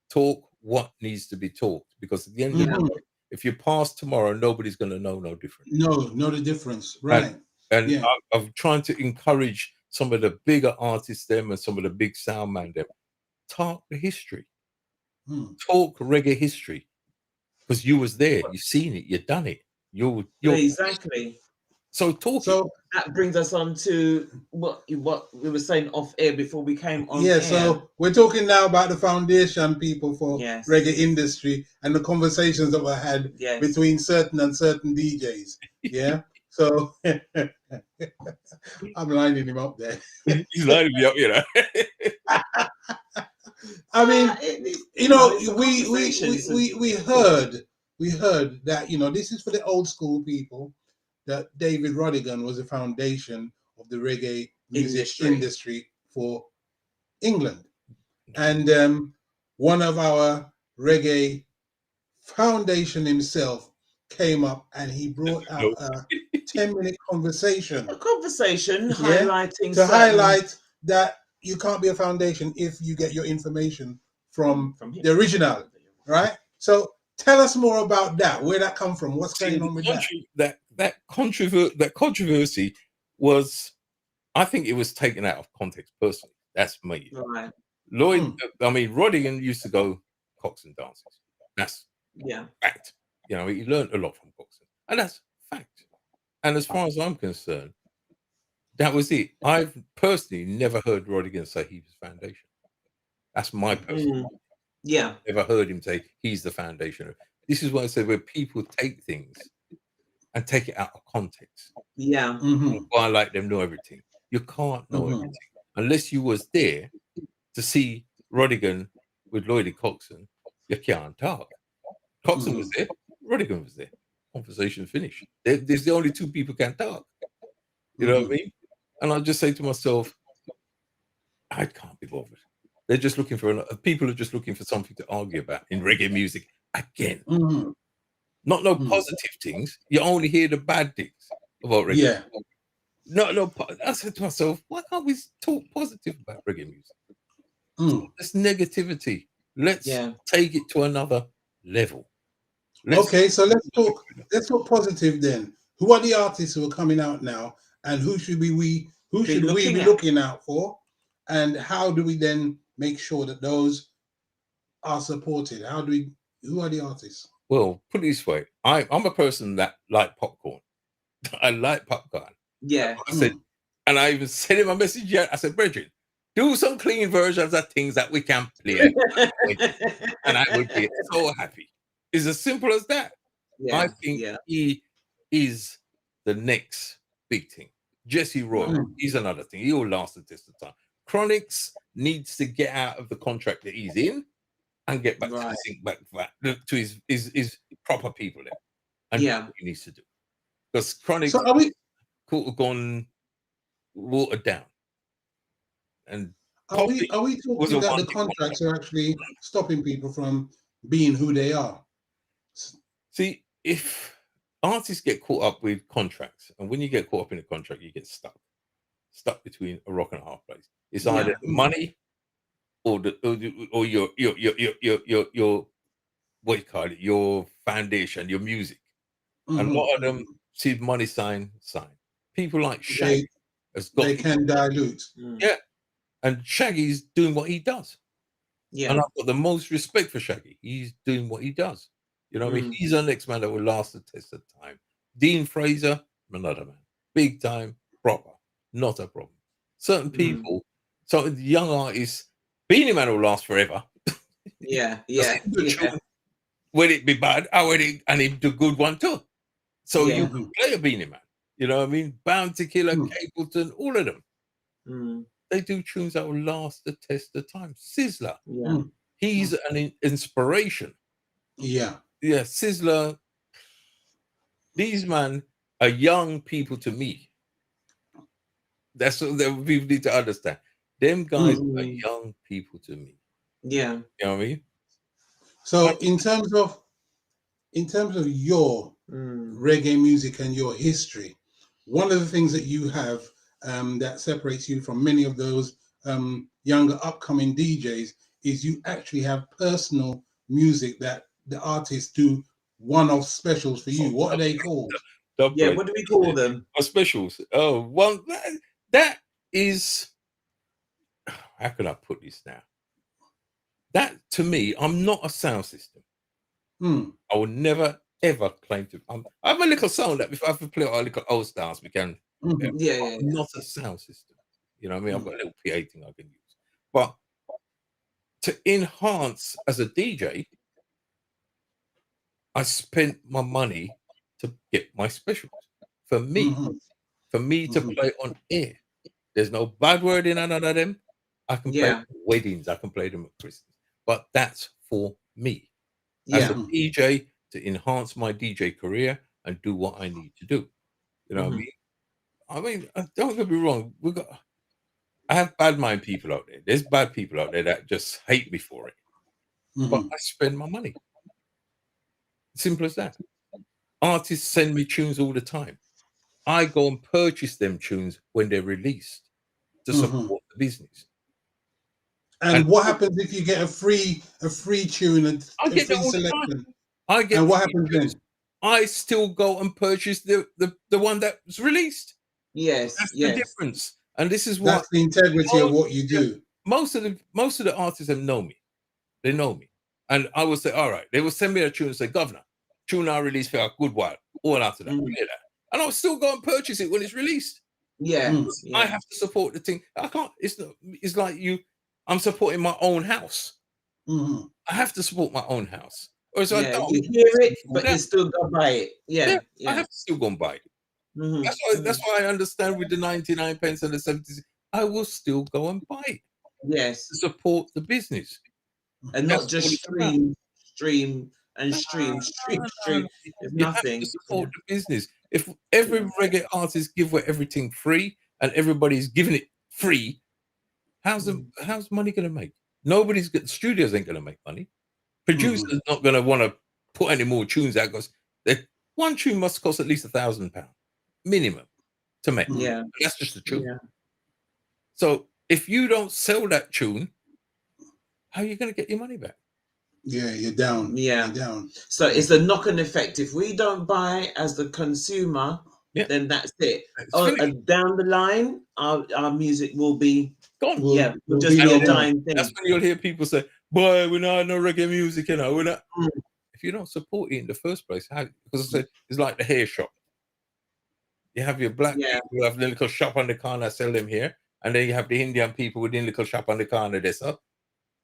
Talk what needs to be talked. Because at the end of the day, if you pass tomorrow, nobody's going to know no difference. Know the difference. Right. And I'm trying to encourage some of the bigger artists them and some of the big sound man them. Talk the history. Talk reggae history. Because you was there. You've seen it. You've done it. You're exactly. So that brings us on to what we were saying off air before we came on. Yeah, so we're talking now about the foundation people for reggae industry and the conversations that were had between certain DJs. Yeah. So I'm lining him up there. He's lining me up, you know. I mean, you know, we heard that, you know, this is for the old school people, that David Rodigan was the foundation of the reggae music industry for England. And one of our reggae foundation himself came up and he brought out a 10-minute conversation. A conversation highlighting to highlight that you can't be a foundation if you get your information from the original, right? So tell us more about that. Where that come from? What's going on with that? That controversy was, I think it was taken out of context. Personally, that's me. Right. Rodigan used to go Coxsone dances. That's fact. You know, he learned a lot from Coxsone, and that's fact. And as far as I'm concerned, that was it. I've personally never heard Rodigan say he was foundation. That's my personal. Never heard him say he's the foundation. This is what I said, where people take things and take it out of context. I like them know everything. You can't know everything unless you was there to see Rodigan with Lloydie Coxsone. You can't talk. Coxsone was there, Rodigan was there. Conversation finished. There's the only two people can talk. You know what I mean? And I just say to myself, I can't be bothered. They're just looking for people are just looking for something to argue about in reggae music again. Not no positive things. You only hear the bad things about reggae. No. I said to myself, why can't we talk positive about reggae music? It's negativity. Let's take it to another level. So let's talk positive then. Who are the artists who are coming out now, and who should we be looking out for, and how do we then make sure that those are supported? Who are the artists? Well, put it this way, I'm a person that like popcorn. I like popcorn. Yeah. I said, and I even sent him a message yet. I said, Bridget, do some clean versions of things that we can play. And I would be so happy. It's as simple as that. I think he is the next big thing. Jesse Roy, he's another thing. He'll last the test of time. Chronix needs to get out of the contract that he's in and get back to his proper people there. And what he needs to do. Because Chronix could have gone watered down. And are we talking that the contracts are actually stopping people from being who they are? See, if artists get caught up with contracts, and when you get caught up in a contract, you get stuck between a rock and a hard place. It's either money or your what you call it, your foundation, your music. And a lot of them see money sign. People like Shaggy has got They can dilute. yeah, and Shaggy's doing what he does. Yeah. And I've got the most respect for Shaggy. He's doing what he does. You know what I mean? He's the next man that will last the test of time. Dean Fraser, another man. Big time, proper. Not a problem. Certain people, so young artists, Beanie Man will last forever. Yeah. Will it be bad? And he do good one too. So you can play a Beanie Man. You know what I mean? Bounty Killer, Capleton, all of them. They do tunes that will last the test of time. Sizzler, he's an inspiration. Yeah, Sizzler. These men are young people to me. That's what people need to understand. Them guys are young people to me. Yeah. You know what I mean? So in terms of your reggae music and your history, one of the things that you have that separates you from many of those younger upcoming DJs is you actually have personal music that the artists do one-off specials for you. What are they called? What do we call them? Specials. Oh, well, that is, how can I put this now? That to me, I'm not a sound system. I will never ever claim to. I have a little sound that if I play our little old stars, we can. I'm not a sound system. You know what I mean? I've got a little PA thing I can use, but to enhance as a DJ, I spent my money to get my specials for me. For me to play on air. There's no bad word in none of them. I can play at weddings, I can play them at Christmas, but that's for me as a DJ to enhance my DJ career and do what I need to do. You know what I mean? I mean, don't get me wrong. I have bad mind people out there. There's bad people out there that just hate me for it. But I spend my money. Simple as that. Artists send me tunes all the time. I go and purchase them tunes when they're released to support the business. And what happens if you get a free tune and I get free that all the selection? time. I get. And what happens then? I still go and purchase the one that was released. Yes, that's the difference. And this is what that's the integrity of what you do. Most of the artists have know me. They know me, and I will say, all right. They will send me a tune and say, Governor, tune I released for a good while. All after that, hear that, and I'll still go and purchase it when it's released. I have to support the thing. I can't. It's not. It's like you. I'm supporting my own house. I have to support my own house. Or so I don't. You hear it, but you still go buy it. I have to still go and buy it. That's why I understand with the 99 pence and the 70s, I will still go and buy it. Yes. To support the business. And not just stream. There's nothing. Have to support the business. If every reggae artist give away everything free and everybody's giving it free, how's money going to make? Studios ain't going to make money. Producers not going to want to put any more tunes out because one tune must cost at least £1,000 minimum to make. Yeah, that's just the tune. Yeah. So if you don't sell that tune, how are you going to get your money back? Yeah, you're down. Yeah, you're down. So it's a knock-on effect. If we don't buy as the consumer, then that's it. Down the line, our music will be gone. Yeah, we'll just be a dying thing. That's when you'll hear people say, "Boy, we're not no reggae music, you know." We're not. If you don't support it in the first place, how? Because I said it's like the hair shop. You have your black people who have the little shop on the corner, sell them here, and then you have the Indian people with the little shop on the corner, this up,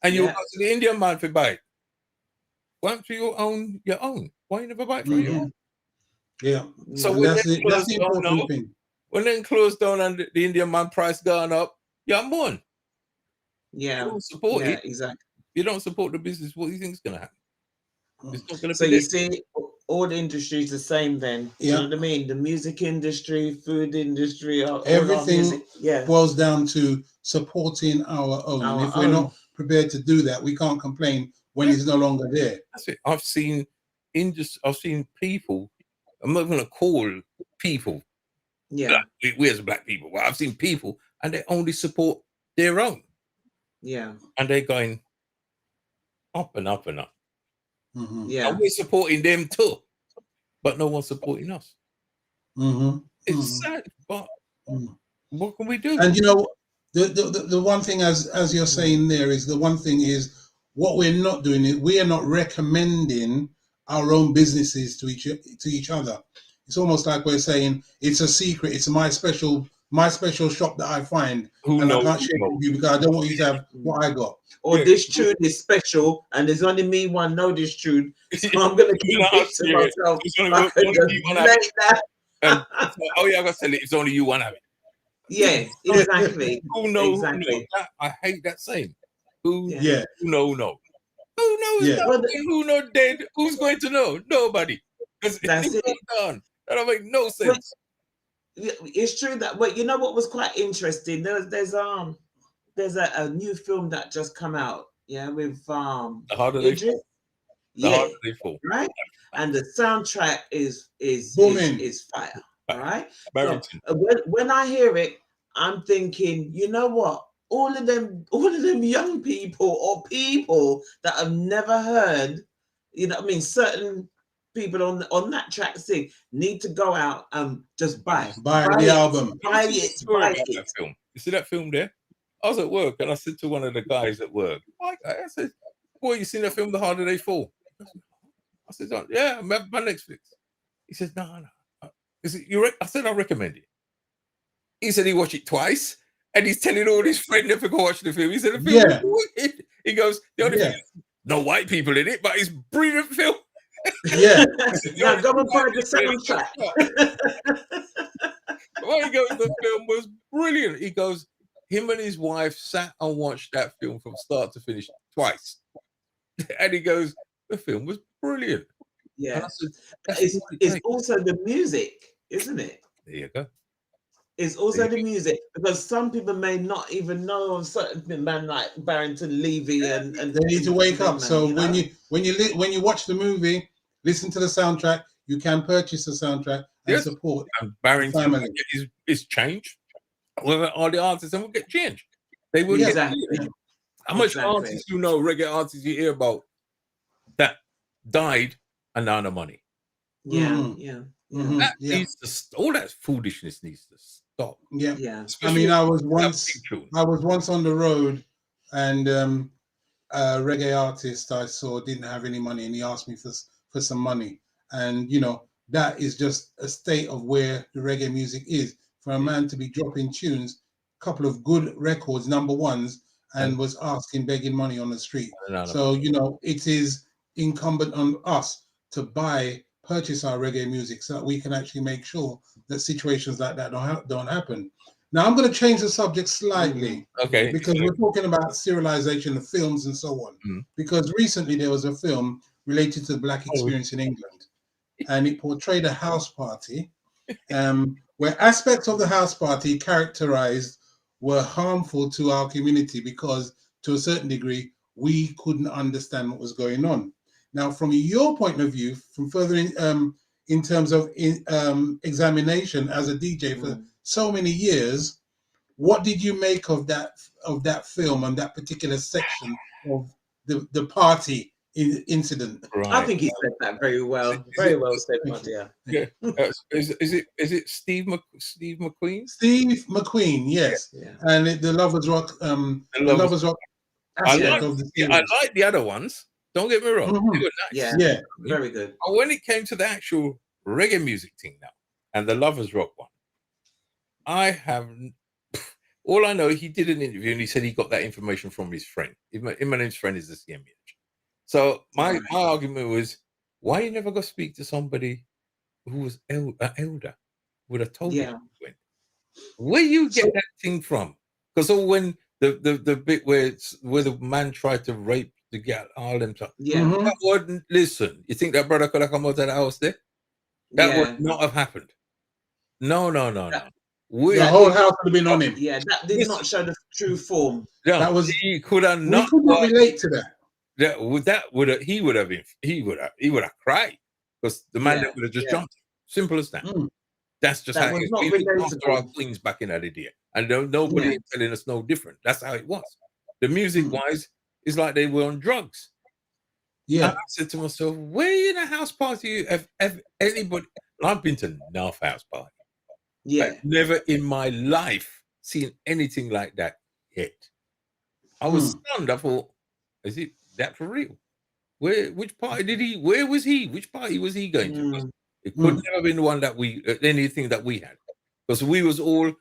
and you go to the Indian man for buy it. Why don't you own your own? Why you never buy it from your own? Yeah. So when that's the important thing. When they closed down and the Indian man price gone up, you're on board. Yeah. You don't support it. Exactly. You don't support the business. What do you think is going to happen? It's not going to so you see, all the industries the same then. You know what I mean? The music industry, food industry, everything boils down to supporting our own. If we're not prepared to do that, we can't complain when it's no longer there. That's it. I've seen people. I'm not going to call people. Yeah, we as black people. Well, I've seen people, and they only support their own. Yeah. and they're going up and up and up. Mm-hmm. Yeah. And we're supporting them too, but no one's supporting us. Mm-hmm. It's sad, but Mm-hmm. what can we do? And you know, the one thing, as you're saying there, is the one thing is what we're not doing is we are not recommending our own businesses to each other. It's almost like we're saying it's a secret. It's my special shop that I find, Who and I knows? can't share it with you because I don't want you to have what I got. Or Yeah. this tune is special, and there's only me one know this tune, so I'm gonna keep it to myself. It's only I can only just you one have let it. that. And oh yeah, I gotta tell it. It's only you one have it. Yeah, exactly. Who knows? Exactly. I hate that saying. Who? Yeah. Who know? No. Who knows? Yeah. Nothing? Who know dead? Who's going to know? Nobody. Because That's it. done. That'll make no sense. It's true that. But you know what was quite interesting? There's a new film that just come out. Yeah, with The harder they Idris. fall. The Yeah, harder they fall. right. And the soundtrack is Booming. fire. All right. So, Barrington. when I hear it, I'm thinking, you know what? All of them young people or people that have never heard, you know, what I mean, certain people on that track sing need to go out and just buy the album. buy Let me tell you a it, story buy about it. that film. You see that film there? I was at work and I said to one of the guys at work, I said, boy, you seen that film, The Harder They Fall? I said, oh, yeah, my Netflix. He said, no. I said, I recommend it. He said he watched it twice, and he's telling all his friends to go watch the film. He said the film was wicked. He goes, the only thing is, no white people in it, but it's a brilliant film. Yeah. Now go and buy the soundtrack. Well, he goes, the film was brilliant. He goes, him and his wife sat and watched that film from start to finish twice. And he goes, the film was brilliant. Yeah. Said, it's also the music, isn't it? There you go. It's also the music, because some people may not even know of certain men like Barrington Levy and They need to wake up. So you know? when you watch the movie, listen to the soundtrack. You can purchase the soundtrack and support. And Barrington family. is change. Well, all the artists and will get change. They will get change. How much artists you know, reggae artists you hear about that died and now no money? Yeah. That needs to, all that foolishness needs to stop. Yeah. I mean, I was once on the road, and a reggae artist I saw didn't have any money, and he asked me for some money. And you know, that is just a state of where the reggae music is. For a man to be dropping tunes, a couple of good records, number ones, and was begging money on the street. So you know, it is incumbent on us to purchase our reggae music so that we can actually make sure that situations like that don't happen. Now I'm going to change the subject slightly, okay, because we're talking about serialization of films and so on. Because recently there was a film related to the Black experience in England, and it portrayed a house party, where aspects of the house party characterized were harmful to our community because, to a certain degree, we couldn't understand what was going on. Now, from your point of view, from further in terms of examination as a DJ for so many years, what did you make of that film and that particular section of the party incident? Right. I think he said that very well. Very well said, my dear. Yeah. Is it Steve McQueen? Steve McQueen, yes. Yeah. And the Lovers Rock. The Lovers Rock. I like the other ones. Don't get me wrong. They were nice. Yeah, very good. But when it came to the actual reggae music thing now, and the Lovers Rock one, all I know, he did an interview and he said he got that information from his friend. Him and his friend is the same age. So my argument was, why you never go speak to somebody who was an elder, would have told you where you get that thing from? Because when the bit where the man tried to rape the girl, all them stuff. That wouldn't listen. You think that brother could have come out of the house there? That would not have happened. No. The whole house would have been on him. Yeah, that did not show the true form. No, that was he could have not. We could not relate to that. He would have cried because the man would have just jumped. Simple as that. That's just how it was. After our queens back in that day, and nobody telling us no different. That's how it was. The music wise is like they were on drugs. Yeah. And I said to myself, where in a house party have anybody? And I've been to enough house parties. Yeah. I've never in my life seen anything like that yet. I was stunned. I thought, is it that for real? Which party did he? Where was he? Which party was he going to? 'Cause it could never have been the one that anything that we had, because we was all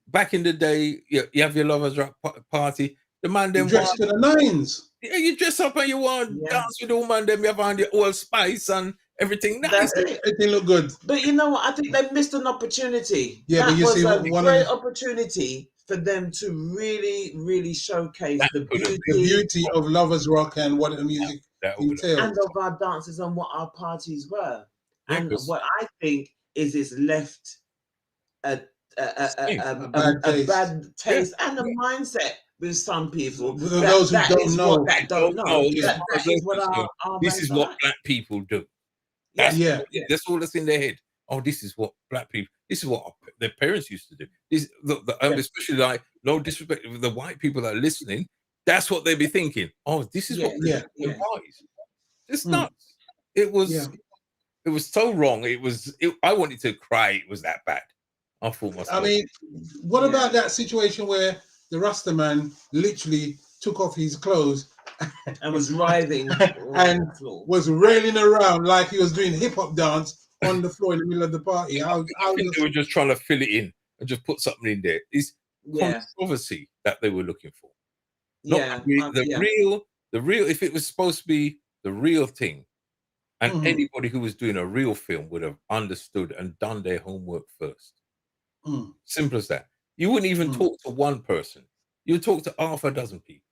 back in the day. You have your lovers rock party. The man then dressed to the nines. Yeah, you dress up and you want to dance with the woman. Them you have on the old spice and everything nice. That's it. Everything look good. But you know what? I think they missed an opportunity. Yeah, that but you was see, a one great of opportunity for them to really, really showcase That the could have the beauty of lovers rock and what the music That would have entails. and of our dances and what our parties were. Yeah, And 'cause- what I think is it's left a bad bad taste Yeah. and a mindset with some people. With those who don't is know. what that don't know. Oh, That is what our this bands is are what like. black people do. Yeah. Yeah. That's all that's in their head. Oh, this is what black people. This is what their parents used to do. This, especially like no disrespect with the white people that are listening. That's what they be thinking. Oh, this is what Yeah. parties. It's nuts. It was. It was so wrong. I wanted to cry. It was that bad. I thought myself. I mean, what about that situation where the Rasta man literally took off his clothes and was writhing and was railing around like he was doing hip hop dance on the floor in the middle of the party? I think they were just trying to fill it in and just put something in there. It's controversy that they were looking for. Not the real. If it was supposed to be the real thing, and anybody who was doing a real film would have understood and done their homework first. Simple as that. You wouldn't even talk to one person. You would talk to half a dozen people.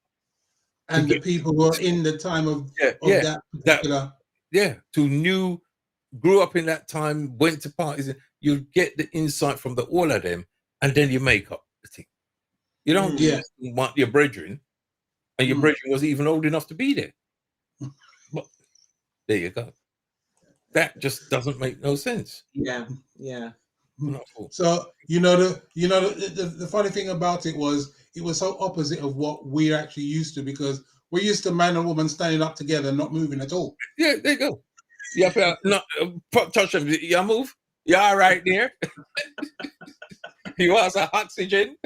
And the people who are in the time of that particular... grew up in that time, went to parties, and you get the insight from all of them, and then you make up the thing. You don't just want your brethren, and your brethren wasn't even old enough to be there. But there you go. That just doesn't make no sense. Yeah. So the funny thing about it was so opposite of what we're actually used to, because we're used to man and woman standing up together, not moving at all. Yeah, there you go. Yeah, touch them. You move. You all right there? You want some oxygen?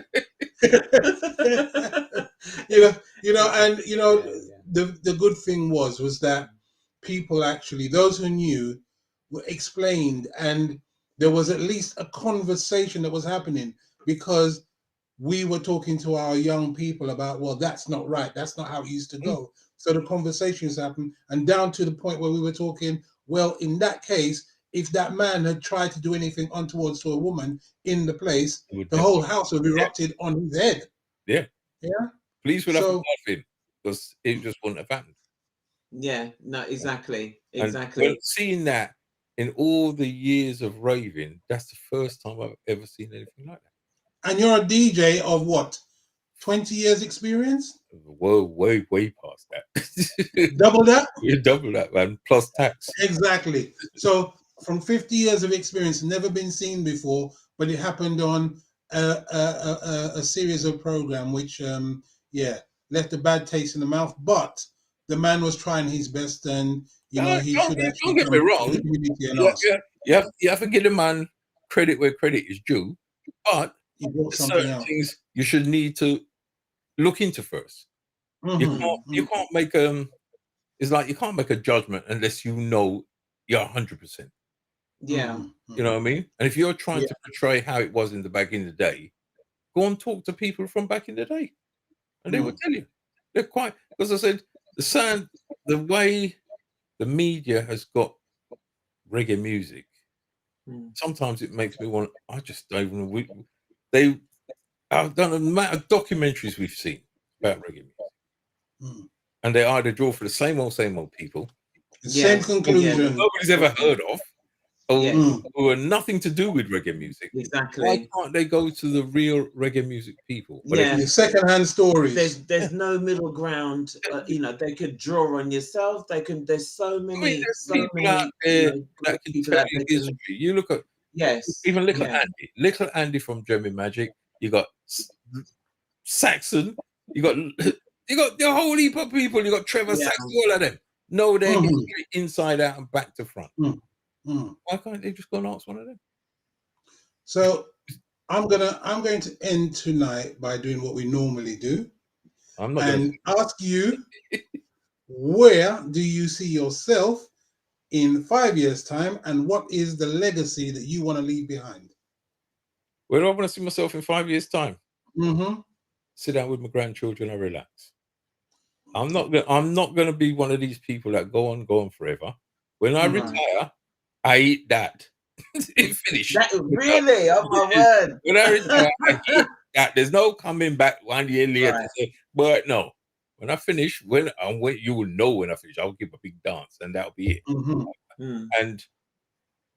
The good thing was that people actually, those who knew, were explained, and there was at least a conversation that was happening, because we were talking to our young people about, well, that's not right, that's not how it used to go. So the conversations happened, and down to the point where we were talking, well, in that case, if that man had tried to do anything untoward to a woman in the place, the whole house would have erupted on his head. Yeah. Police would have to him, because it just wouldn't have happened. Yeah, no, exactly. And seeing that in all the years of raving, that's the first time I've ever seen anything like that. And you're a DJ of what? 20 years experience? Whoa, way past that. Double that? You double that, man, plus tax. Exactly. So from 50 years of experience, never been seen before, but it happened on a series of program which, left a bad taste in the mouth. But the man was trying his best, and he should actually. Don't get me wrong. You have to give the man credit where credit is due, but certain things you should need to look into first. You can't make it's like you can't make a judgment unless you know you're 100%. Yeah. You know what I mean? And if you're trying to portray how it was back in the day, go and talk to people from back in the day, and they will tell you. They're quite, because I said the way the media has got reggae music, sometimes it makes me want. I just don't even. I've done an amount of documentaries we've seen about reggae music, and they either draw for the same old people, same conclusion nobody's ever heard of, or nothing to do with reggae music. Exactly. Why can't they go to the real reggae music people? Secondhand stories. There's no middle ground. They could draw on yourself. There's so many. People out there that can tell you history. You look at even Little Andy from German Magic. You got Saxon. You got You got the whole heap of people. You got Trevor Yeah. Sachs, all of them. Know their Mhm. history inside out and back to front. Mm. Why can't they just go and ask one of them? So I'm going to end tonight by doing what we normally do I'm not and ask you, where do you see yourself in 5 years' time, and what is the legacy that you want to leave behind? Where do I want to see myself in 5 years' time? Mm-hmm. Sit down with my grandchildren and relax. I'm not going to be one of these people that go on forever. When I retire, I eat that. It's finished. That really, oh my word. When I retire, I eat that. There's no coming back 1 year later Right. to say, but no. When I finish, when you will know when I finish, I'll give a big dance, and that'll be it. Mm-hmm. And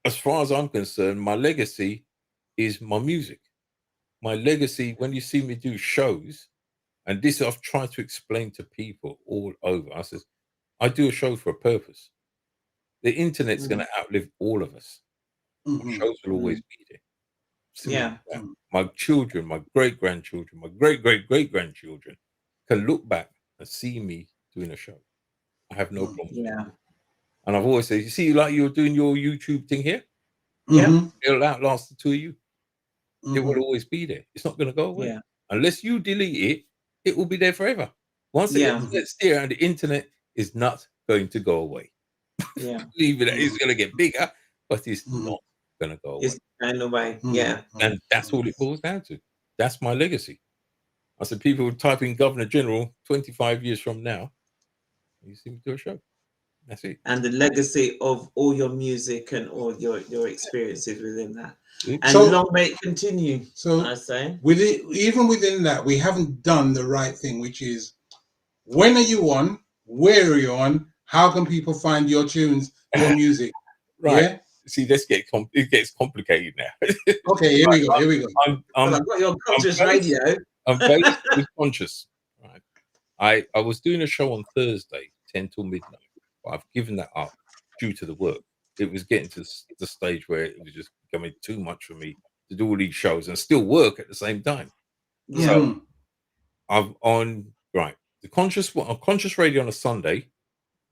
as far as I'm concerned, my legacy is my music. My legacy, when you see me do shows, and this I've tried to explain to people all over. I says, I do a show for a purpose. The internet's going to outlive all of us. Mm-hmm. Shows will always be there. Simple Yeah. as that. My children, my great-grandchildren, my great-great-great-grandchildren can look back and see me doing a show. I have no problem with it. And I've always said, you see, like you're doing your YouTube thing here, it'll outlast the two of you. It will always be there. It's not going to go away. Yeah. Unless you delete it, it will be there forever. Once the internet's there, and the internet is not going to go away. Yeah. Believe it, it's going to get bigger, but it's not going to go away. It's going away. Yeah. And that's all it boils down to. That's my legacy. I said, people would type in Governor General 25 years from now, you see me do a show. That's it. And the legacy of all your music and all your experiences within that. And So- long may it continue, So I say. even within that, we haven't done the right thing, which is, when are you on? Where are you on? How can people find your tunes, your music? Right. Yeah? See, it gets complicated now. Okay, here we go. Well, I've got your conscious radio. I'm based with Conscious. Right. I was doing a show on Thursday, 10 till midnight, but I've given that up due to the work. It was getting to the stage where it was just becoming too much for me to do all these shows and still work at the same time. Yeah. So I'm on the Conscious Radio on a Sunday,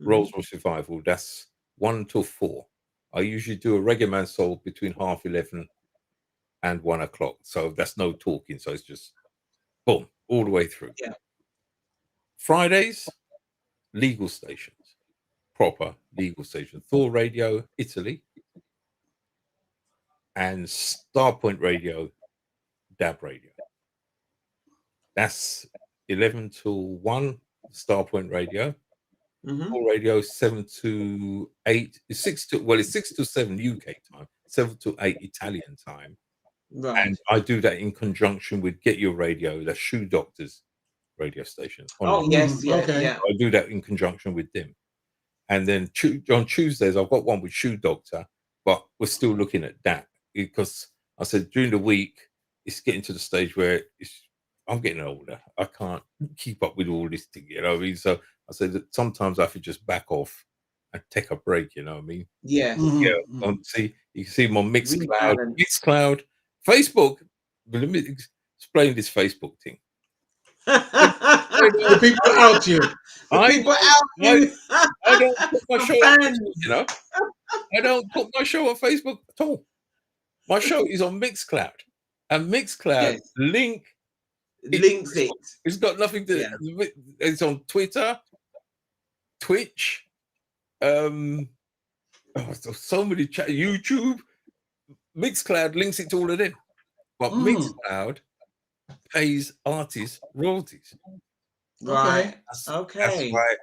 Rolls Royce Revival. That's 1 till 4. I usually do a reggae man soul between 11:30 and 1 o'clock. So that's no talking. So it's just boom all the way through. Yeah. Fridays, legal stations, proper legal station. Thor Radio, Italy, and Starpoint Radio, DAB Radio. That's 11 till 1, Starpoint Radio. Thor Radio, 7 to 8. It's 6 to 7 UK time, 7 to 8 Italian time. Right. And I do that in conjunction with Get Your Radio, the Shoe Doctors radio station. Oh, yes. Yeah. Okay. Yeah. I do that in conjunction with them. And then on Tuesdays, I've got one with Shoe Doctor, but we're still looking at that because I said during the week, it's getting to the stage where I'm getting older. I can't keep up with all this thing, you know what I mean? So I said that sometimes I have to just back off and take a break, you know what I mean? Yeah. See, you can see my Rebalance. Mixcloud, Facebook. But let me explain this Facebook thing. The people out here. People out here. I don't put my show on Fans. Facebook, you know. I don't put my show on Facebook at all. My show is on Mixcloud. And Mixcloud links it. It's got nothing to it's on Twitter, Twitch, so many YouTube. Mixcloud links it to all of them. But Mixcloud pays artists royalties. Right. That's Okay. why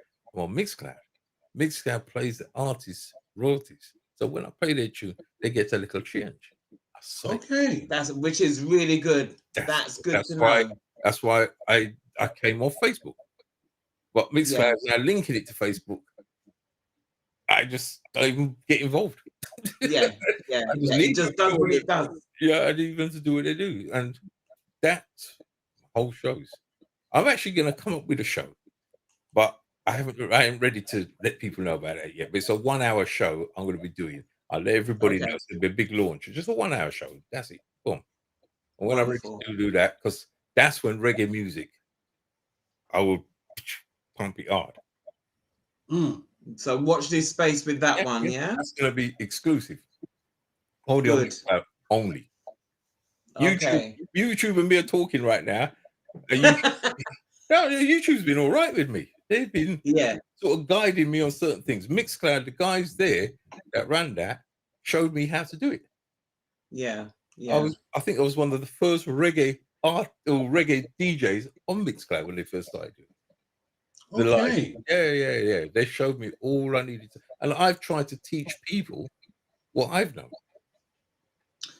Mixcloud plays the artists royalties. So when I play their tune, they get a little change. Okay. Which is really good. That's good to know. That's why I came off Facebook. But Mixcloud now linking it to Facebook, I just don't even get involved. It just does what it does. Yeah, I didn't even have to do what they do. And that's whole shows. I'm actually going to come up with a show, but I ain't ready to let people know about it yet. But it's a 1 hour show I'm going to be doing. I'll let everybody know. It's going to be a big launch. It's just a 1 hour show. That's it. Boom. And when I'm ready to do that, because that's when reggae music, I will pump it hard. Mm. So watch this space with that one, yeah? That's going to be exclusive. Only on Good. Mixcloud, only. Okay. YouTube and me are talking right now. And YouTube's been all right with me. They've been sort of guiding me on certain things. Mixcloud, the guys there that ran that showed me how to do it. Yeah. Yeah. I think I was one of the first reggae art or reggae DJs on Mixcloud when they first started doing it. Okay. Yeah. They showed me all I needed to, and I've tried to teach people what I've known.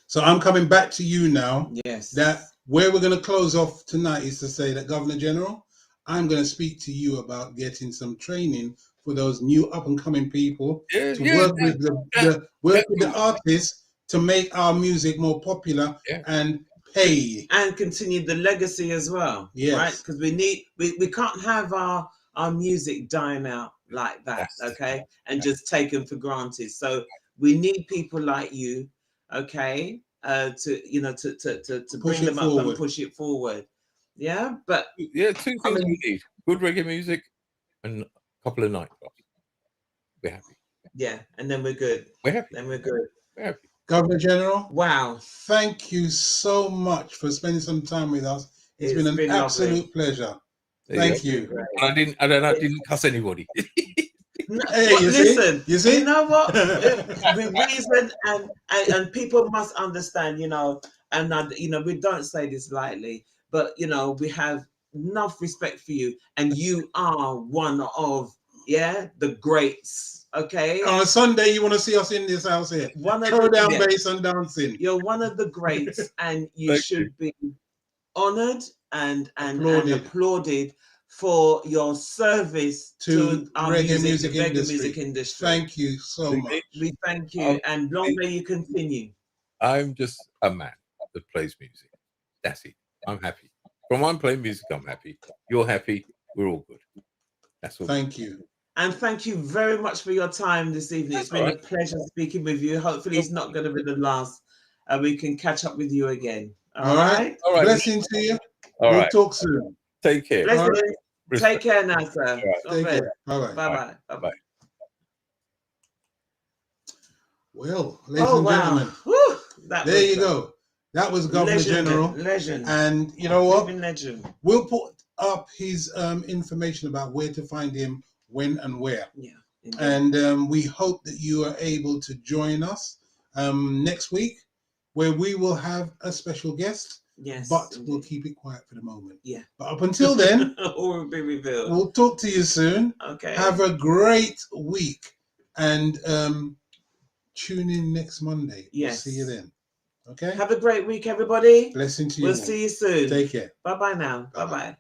So I'm coming back to you now. Yes. That where we're going to close off tonight is to say that, Governor General, I'm going to speak to you about getting some training for those new up and coming people to work with the artists to make our music more popular and pay and continue the legacy as well. Yes. Right? Because we can't have our music dying out like that, okay, and just taken for granted. So we need people like you, okay, to bring them up and push it forward. Yeah, but two things we need: good reggae music and a couple of nightclubs. We're happy. Yeah, and then we're good. We're happy. Then we're good. We're happy. Governor General, wow! Thank you so much for spending some time with us. It's been an absolute pleasure. Thank you. I didn't cuss anybody. No, hey, you see? You know what? The reason and people must understand, and we don't say this lightly, but we have enough respect for you, and you are one of the greats. Okay. On a Sunday, you want to see us in this house here? Throw down bass and dancing. You're one of the greats, and you should be honored and applauded for your service to our reggae music industry. Thank you so much. We thank you, and long may you continue. I'm just a man that plays music. That's it. I'm happy. From I'm playing music, I'm happy. You're happy. We're all good. That's all. Thank you. And thank you very much for your time this evening. It's been a pleasure speaking with you. Hopefully it's not going to be the last, and we can catch up with you again. All right. Blessings to you. We'll talk soon. Take care. Take care now, sir. Take care. Bye-bye. Bye-bye. Bye-bye. Well, ladies and gentlemen, there you go. That was Governor General. Legend. And you know what? Legend. We'll put up his information about where to find him, when and where. Yeah. Indeed. And we hope that you are able to join us next week, where we will have a special guest. Yes. But we'll keep it quiet for the moment. Yeah. But up until then, all will be revealed. We'll talk to you soon. Okay. Have a great week. And tune in next Monday. Yes. We'll see you then. Okay. Have a great week, everybody. Blessing to you. We'll see you soon. Take care. Bye-bye now. Bye-bye.